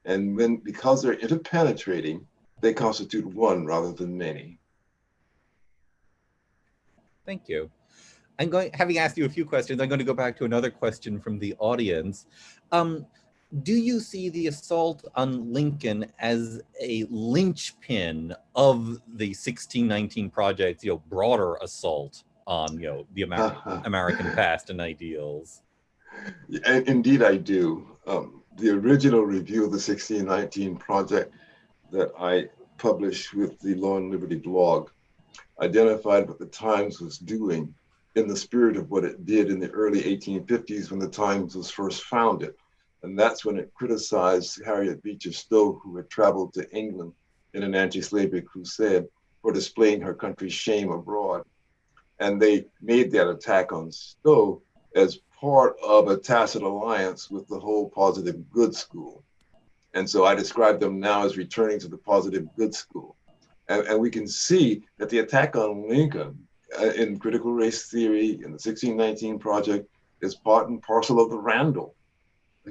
And because they're interpenetrating, they constitute one rather than many. Thank you. Having asked you a few questions, I'm going to go back to another question from the audience. Do you see the assault on Lincoln as a linchpin of the 1619 Project's, broader assault on, the American past and ideals? Indeed, I do. The original review of the 1619 Project that I published with the Law and Liberty blog identified what the Times was doing in the spirit of what it did in the early 1850s when the Times was first founded. And that's when it criticized Harriet Beecher Stowe, who had traveled to England in an anti-slavery crusade, for displaying her country's shame abroad. And they made that attack on Stowe as part of a tacit alliance with the whole positive good school. And so I describe them now as returning to the positive good school. And we can see that the attack on Lincoln in critical race theory, in the 1619 Project, is part and parcel of the Randall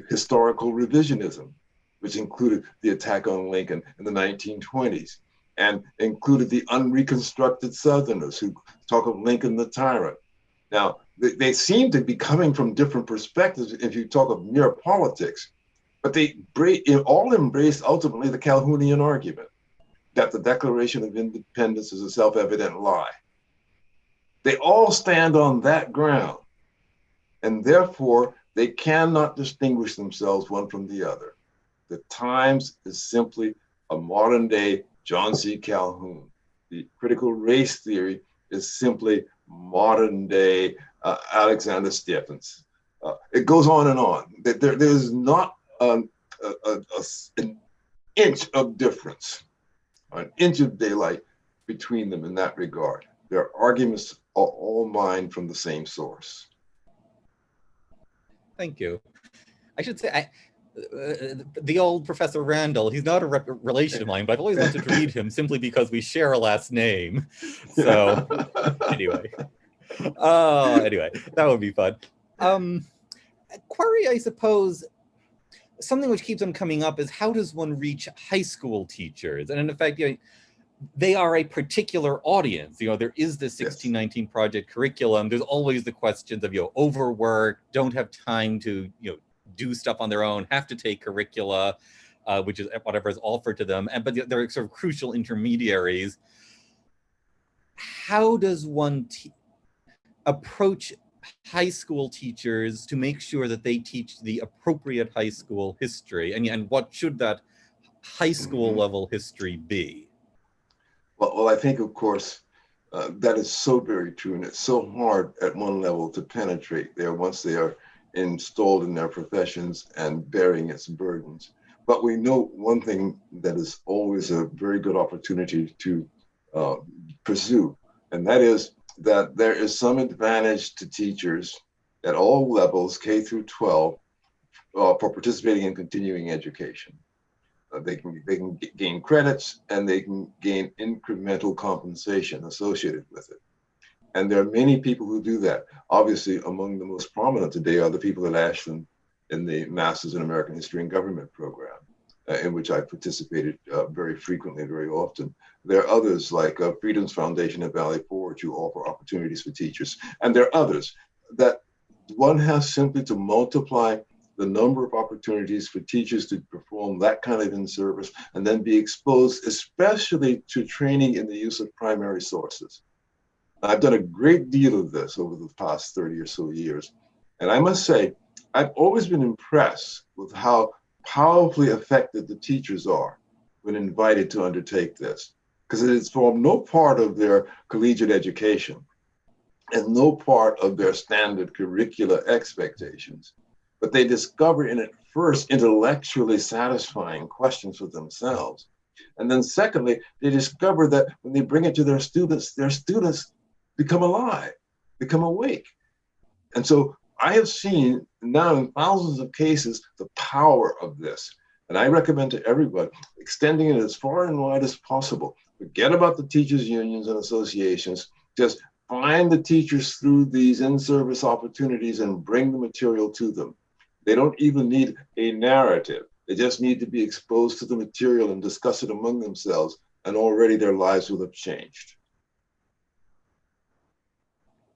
historical revisionism, which included the attack on Lincoln in the 1920s and included the unreconstructed Southerners who talk of Lincoln the tyrant. Now, they seem to be coming from different perspectives if you talk of mere politics, but they all embrace ultimately the Calhounian argument that the Declaration of Independence is a self-evident lie. They all stand on that ground, and therefore they cannot distinguish themselves one from the other. The Times is simply a modern day John C. Calhoun. The critical race theory is simply modern day Alexander Stephens. It goes on and on. There's not an inch of difference, an inch of daylight between them in that regard. Their arguments are all mined from the same source. Thank you. I should say, the old Professor Randall, he's not a relation of mine, but I've always wanted to read him simply because we share a last name. So anyway, that would be fun. Query, I suppose, something which keeps on coming up is how does one reach high school teachers? And in effect, they are a particular audience. There is the 1619 Project curriculum. There's always the questions of, overwork, don't have time to, do stuff on their own, have to take curricula, which is whatever is offered to them. But they're sort of crucial intermediaries. How does one approach high school teachers to make sure that they teach the appropriate high school history? And what should that high school level history be? Well, I think, of course, that is so very true, and it's so hard at one level to penetrate there once they are installed in their professions and bearing its burdens. But we know one thing that is always a very good opportunity to pursue, and that is that there is some advantage to teachers at all levels, K through 12, for participating in continuing education. They can gain credits and they can gain incremental compensation associated with it. And there are many people who do that. Obviously, among the most prominent today are the people at Ashland in the Masters in American History and Government program, in which I participated very frequently and very often. There are others like Freedom's Foundation at Valley Forge who offer opportunities for teachers. And there are others that one has simply to multiply the number of opportunities for teachers to perform that kind of in-service and then be exposed, especially to training in the use of primary sources. I've done a great deal of this over the past 30 or so years. And I must say, I've always been impressed with how powerfully effective the teachers are when invited to undertake this, because it has formed no part of their collegiate education. and no part of their standard curricular expectations. But they discover in it first intellectually satisfying questions for themselves. And then secondly, they discover that when they bring it to their students become alive, become awake. And so I have seen now in thousands of cases the power of this. And I recommend to everyone extending it as far and wide as possible. Forget about the teachers' unions and associations. Just find the teachers through these in-service opportunities and bring the material to them. They don't even need a narrative. They just need to be exposed to the material and discuss it among themselves, and already their lives will have changed.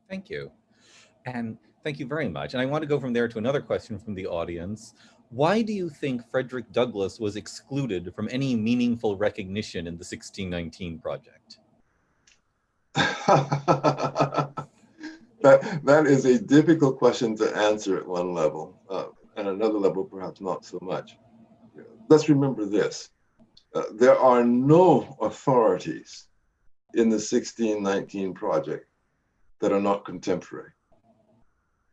Thank you. And thank you very much. And I want to go from there to another question from the audience. Why do you think Frederick Douglass was excluded from any meaningful recognition in the 1619 project? That is a difficult question to answer at one level, and another level perhaps not so much. Let's remember this. There are no authorities in the 1619 project that are not contemporary.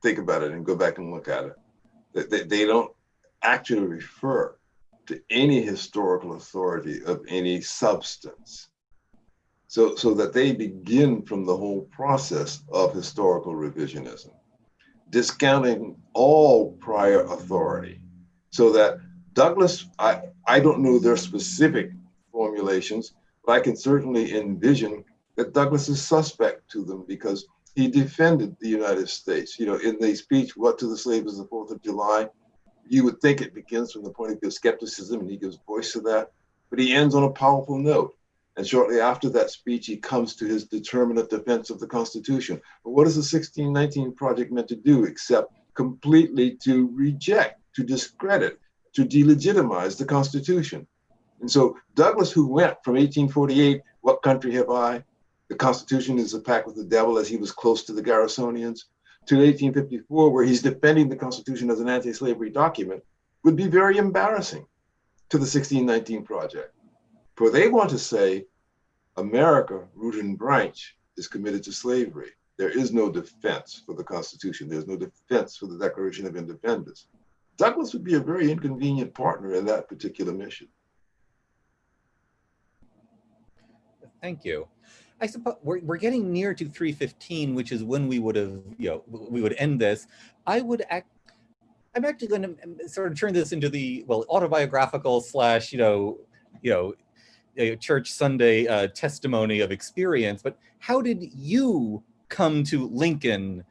Think about it and go back and look at it. They don't actually refer to any historical authority of any substance. So that they begin from the whole process of historical revisionism, discounting all prior authority. So that Douglass, I don't know their specific formulations, but I can certainly envision that Douglass is suspect to them because he defended the United States. You know, in the speech, "What to the Slave is the 4th of July," you would think it begins from the point of view of skepticism, and he gives voice to that, but he ends on a powerful note. And shortly after that speech, he comes to his determinate defense of the Constitution. But what is the 1619 project meant to do except completely to reject, to discredit, to delegitimize the Constitution? And so Douglass, who went from 1848, "What country have I? The Constitution is a pact with the devil," as he was close to the Garrisonians, to 1854, where he's defending the Constitution as an anti-slavery document, would be very embarrassing to the 1619 project. For they want to say, America, root and branch, is committed to slavery. There is no defense for the Constitution. There's no defense for the Declaration of Independence. Douglass would be a very inconvenient partner in that particular mission. Thank you. I suppose we're getting near to 3:15, which is when we would have, we would end this. I'm actually going to sort of turn this into the, autobiographical / church Sunday testimony of experience. But how did you come to Lincoln,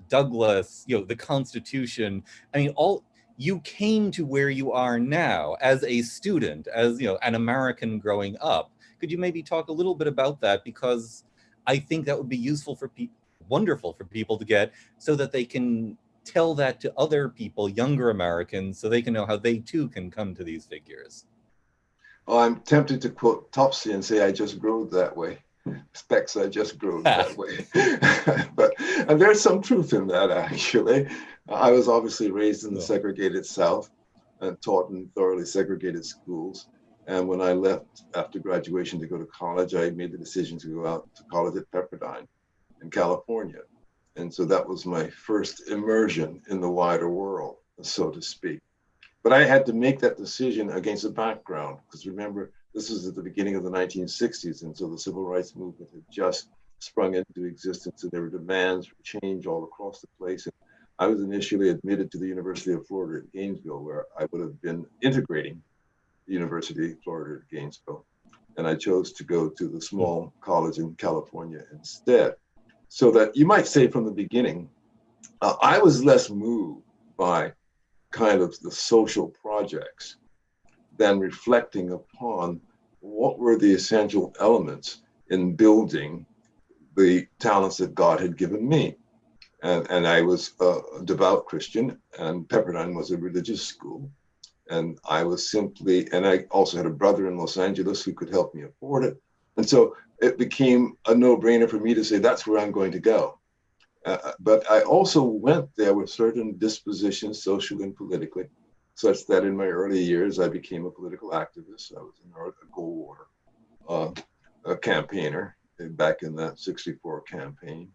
Douglass, the Constitution? I mean, you came to where you are now as a student, as an American growing up. Could you maybe talk a little bit about that? Because I think that would be useful for people, wonderful for people to get, so that they can tell that to other people, younger Americans, so they can know how they too can come to these figures. Oh, I'm tempted to quote Topsy and say, "I just growed that way." Specs, I just growed that way. And there's some truth in that, actually. I was obviously raised in the segregated South and taught in thoroughly segregated schools. And when I left after graduation to go to college, I made the decision to go out to college at Pepperdine in California. And so that was my first immersion in the wider world, so to speak. But I had to make that decision against a background, because remember, this was at the beginning of the 1960s, and so the civil rights movement had just sprung into existence, and there were demands for change all across the place. And I was initially admitted to the University of Florida at Gainesville, where I would have been integrating the University of Florida at Gainesville. And I chose to go to the small college in California instead. So that you might say from the beginning, I was less moved by kind of the social projects than reflecting upon what were the essential elements in building the talents that God had given me. And I was a devout Christian, and Pepperdine was a religious school. And I was simply, and I also had a brother in Los Angeles who could help me afford it. And so it became a no-brainer for me to say, that's where I'm going to go. But I also went there with certain dispositions, socially and politically, such that in my early years, I became a political activist. I was a Goldwater, a campaigner back in the '64 campaign.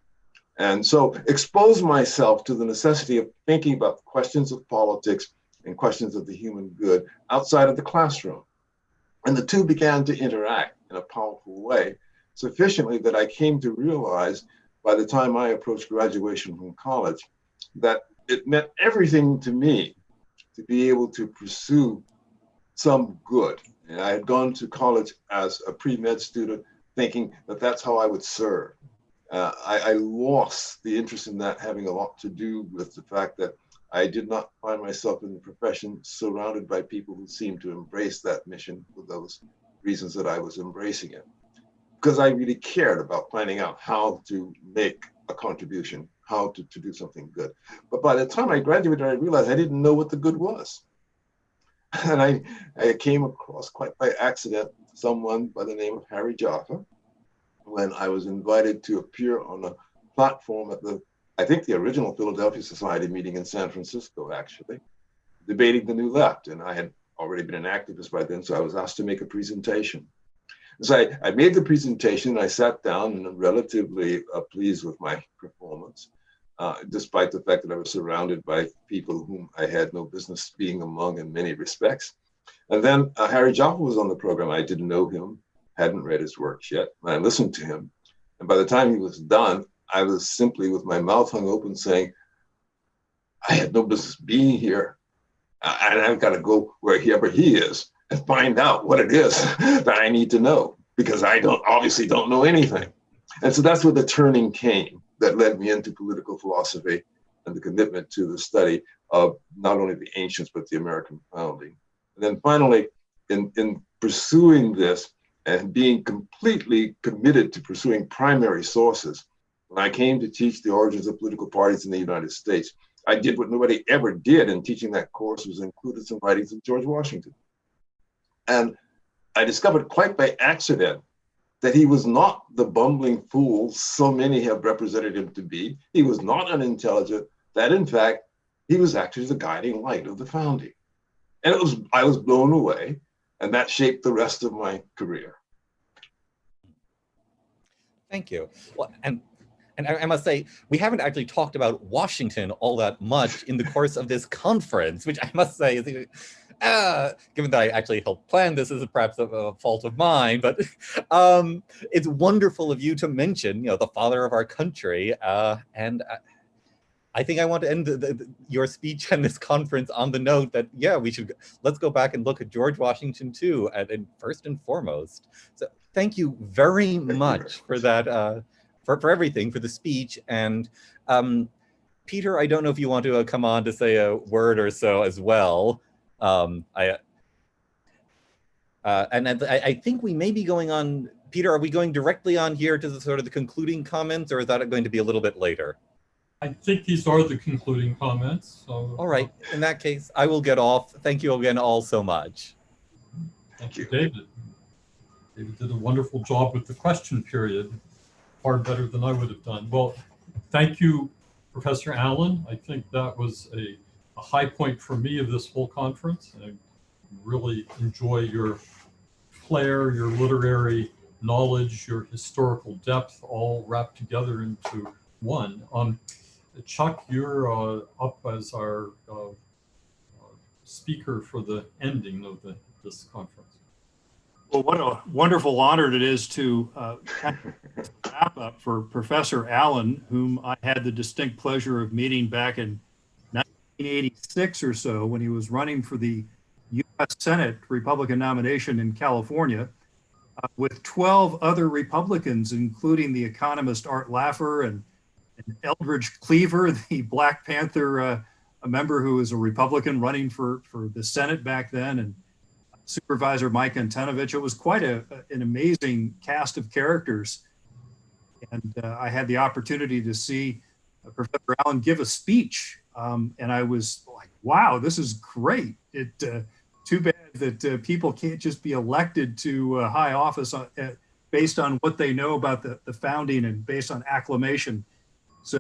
And so expose myself to the necessity of thinking about questions of politics and questions of the human good outside of the classroom. And the two began to interact in a powerful way, sufficiently that I came to realize by the time I approached graduation from college, that it meant everything to me to be able to pursue some good. And I had gone to college as a pre-med student thinking that that's how I would serve. I lost the interest in that having a lot to do with the fact that I did not find myself in the profession surrounded by people who seemed to embrace that mission for those reasons that I was embracing it. Because I really cared about finding out how to make a contribution, how to do something good. But by the time I graduated, I realized I didn't know what the good was. And I came across, quite by accident, someone by the name of Harry Jaffa, when I was invited to appear on a platform at I think the original Philadelphia Society meeting in San Francisco, actually, debating the New Left. And I had already been an activist by then, so I was asked to make a presentation. So I made the presentation, and I sat down and relatively pleased with my performance, despite the fact that I was surrounded by people whom I had no business being among in many respects. And then Harry Jaffa was on the program. I didn't know him, hadn't read his works yet. I listened to him. And by the time he was done, I was simply with my mouth hung open saying, I had no business being here. And I've got to go wherever he is and find out what it is that I need to know, because I obviously don't know anything. And so that's where the turning came that led me into political philosophy and the commitment to the study of not only the ancients, but the American founding. And then finally, in pursuing this and being completely committed to pursuing primary sources, when I came to teach the origins of political parties in the United States, I did what nobody ever did in teaching that course, was included some writings of George Washington. And I discovered quite by accident that he was not the bumbling fool so many have represented him to be. He was not unintelligent, that in fact, he was actually the guiding light of the founding. And I was blown away, and that shaped the rest of my career. Thank you. Well, and I must say, we haven't actually talked about Washington all that much in the course of this conference, which I must say is, given that I actually helped plan this, is perhaps a fault of mine, but it's wonderful of you to mention, the father of our country, and I think I want to end your speech and this conference on the note that, let's go back and look at George Washington too, and first and foremost. So thank you very much for that, for everything, for the speech. And Peter, I don't know if you want to come on to say a word or so as well. And I think we may be going on. Peter, are we going directly on here to the sort of the concluding comments, or is that going to be a little bit later? I think these are the concluding comments. So, all right. In that case, I will get off. Thank you again all so much. Thank you, David. David did a wonderful job with the question period, far better than I would have done. Well, thank you, Professor Allen. I think that was a high point for me of this whole conference. I really enjoy your flair, your literary knowledge, your historical depth, all wrapped together into one. Chuck, you're up as our speaker for the ending of this conference. Well, what a wonderful honor it is to wrap up for Professor Allen, whom I had the distinct pleasure of meeting back in 1986 or so when he was running for the U.S. Senate Republican nomination in California with 12 other Republicans, including the economist Art Laffer and Eldridge Cleaver, the Black Panther a member who was a Republican running for the Senate back then, and Supervisor Mike Antonovich. It was quite an amazing cast of characters. And I had the opportunity to see Professor Allen give a speech. And I was like, wow, this is great. Too bad that people can't just be elected to high office based on what they know about the founding and based on acclamation. So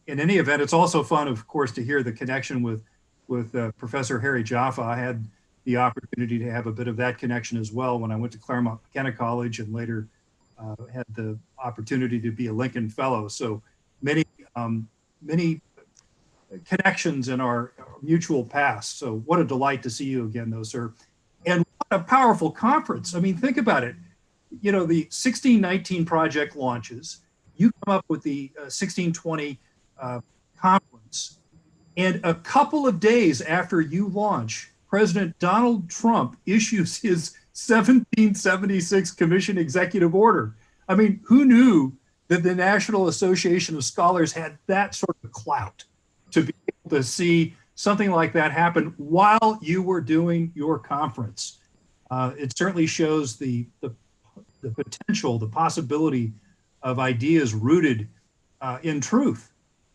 in any event, it's also fun, of course, to hear the connection with Professor Harry Jaffa. I had the opportunity to have a bit of that connection as well when I went to Claremont McKenna College, and later had the opportunity to be a Lincoln Fellow. So many, many connections in our mutual past. So what a delight to see you again, though, sir. And what a powerful conference. I mean, think about it. You know, the 1619 project launches. You come up with the 1620 conference. And a couple of days after you launch, President Donald Trump issues his 1776 Commission Executive Order. I mean, who knew that the National Association of Scholars had that sort of clout to be able to see something like that happen while you were doing your conference? It certainly shows the potential, the possibility of ideas rooted in truth.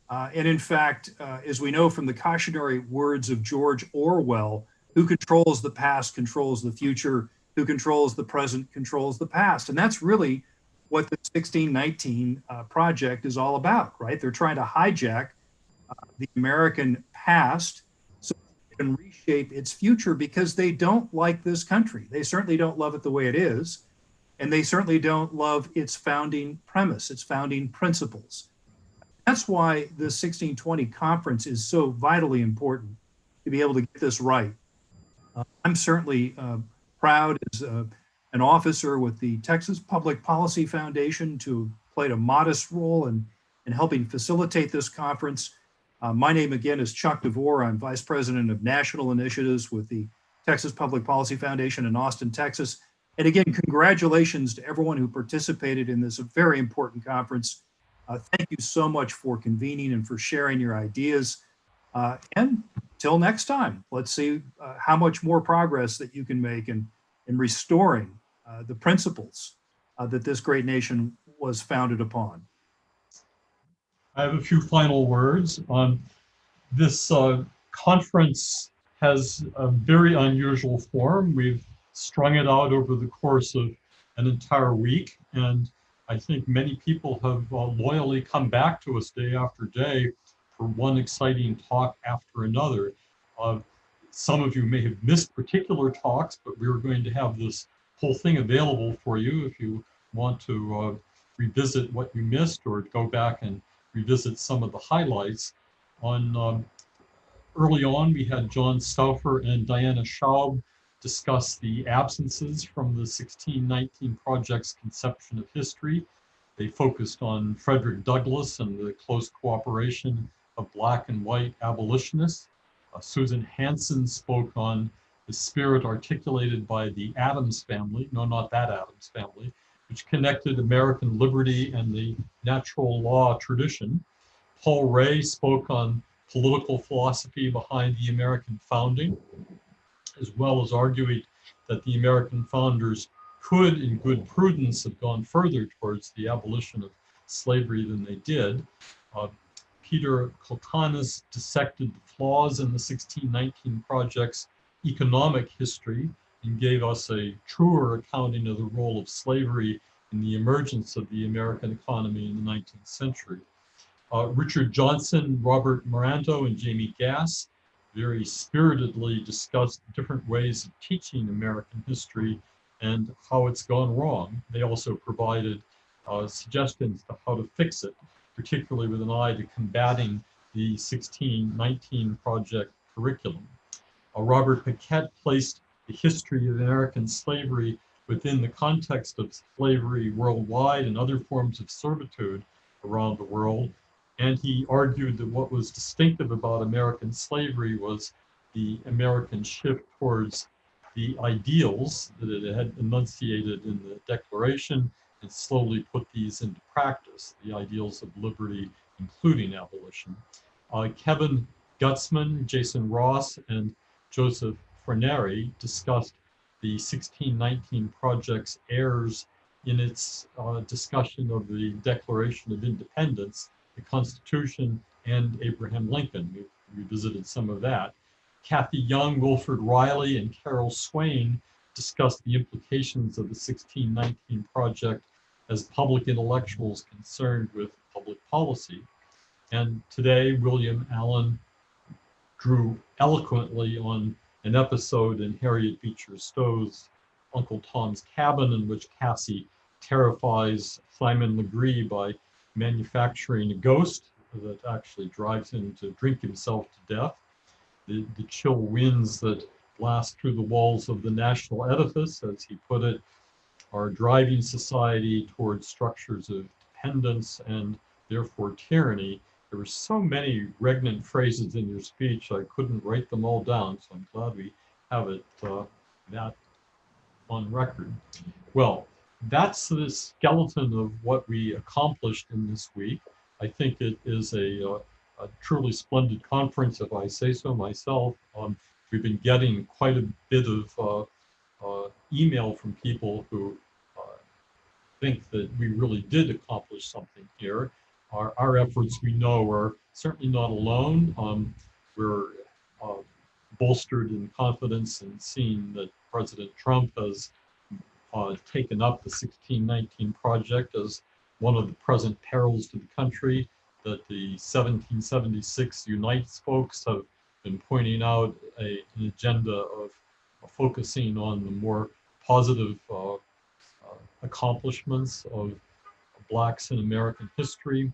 And in fact, as we know from the cautionary words of George Orwell, who controls the past controls the future, who controls the present controls the past. And that's really what the 1619 project is all about, right? They're trying to hijack the American past so they can reshape its future because they don't like this country. They certainly don't love it the way it is. And they certainly don't love its founding premise, its founding principles. That's why the 1620 conference is so vitally important to be able to get this right. I'm certainly proud as an officer with the Texas Public Policy Foundation to have played a modest role in helping facilitate this conference. My name again is Chuck DeVore. I'm Vice President of National Initiatives with the Texas Public Policy Foundation in Austin, Texas. And again, congratulations to everyone who participated in this very important conference. Thank you so much for convening and for sharing your ideas. And till next time, let's see how much more progress that you can make in restoring the principles that this great nation was founded upon. I have a few final words. This conference has a very unusual form. We've strung it out over the course of an entire week, and I think many people have loyally come back to us day after day for one exciting talk after another. Some of you may have missed particular talks, but we are going to have this whole thing available for you if you want to revisit what you missed or go back and revisit some of the highlights. Early on, we had John Stauffer and Diana Schaub discuss the absences from the 1619 project's conception of history. They focused on Frederick Douglass and the close cooperation of Black and white abolitionists. Susan Hansen spoke on the spirit articulated by the Adams family, no, not that Adams family, which connected American liberty and the natural law tradition. Paul Ray spoke on political philosophy behind the American founding, as well as arguing that the American founders could, in good prudence, have gone further towards the abolition of slavery than they did. Peter Kokanis dissected the flaws in the 1619 project's economic history and gave us a truer accounting of the role of slavery in the emergence of the American economy in the 19th century. Richard Johnson, Robert Moranto, and Jamie Gass very spiritedly discussed different ways of teaching American history and how it's gone wrong. They also provided suggestions to how to fix it, particularly with an eye to combating the 1619 project curriculum. Robert Paquette placed the history of American slavery within the context of slavery worldwide and other forms of servitude around the world. And he argued that what was distinctive about American slavery was the American shift towards the ideals that it had enunciated in the Declaration and slowly put these into practice, the ideals of liberty, including abolition. Kevin Gutzman, Jason Ross, and Joseph Forneri discussed the 1619 project's errors in its discussion of the Declaration of Independence, the Constitution, and Abraham Lincoln. We revisited some of that. Kathy Young, Wilford Riley, and Carol Swain discussed the implications of the 1619 project as public intellectuals concerned with public policy. And today, William Allen drew eloquently on an episode in Harriet Beecher Stowe's Uncle Tom's Cabin, in which Cassie terrifies Simon Legree by manufacturing a ghost that actually drives him to drink himself to death, the chill winds that blast through the walls of the national edifice, as he put it, are driving society towards structures of dependence and therefore tyranny. There were so many regnant phrases in your speech, I couldn't write them all down, so I'm glad we have it that on record. Well, that's the skeleton of what we accomplished in this week. I think it is a truly splendid conference, if I say so myself. We've been getting quite a bit of email from people who think that we really did accomplish something here. Our efforts, we know, are certainly not alone. We're bolstered in confidence in seeing that President Trump has taken up the 1619 project as one of the present perils to the country, that the 1776 Unites folks have been pointing out an agenda of focusing on the more positive accomplishments of Blacks in American history.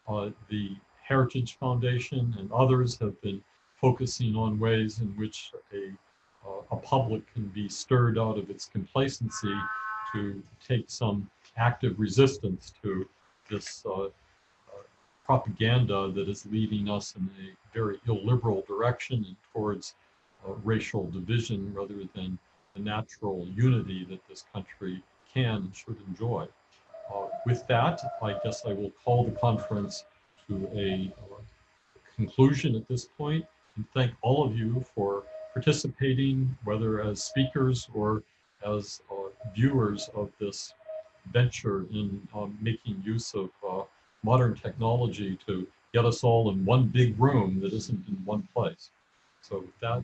The Heritage Foundation and others have been focusing on ways in which a public can be stirred out of its complacency to take some active resistance to this propaganda that is leading us in a very illiberal direction and towards racial division rather than the natural unity that this country can and should enjoy. With that, I guess I will call the conference to a conclusion at this point and thank all of you for participating, whether as speakers or as viewers of this venture in making use of modern technology to get us all in one big room that isn't in one place. So with that,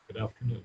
good afternoon.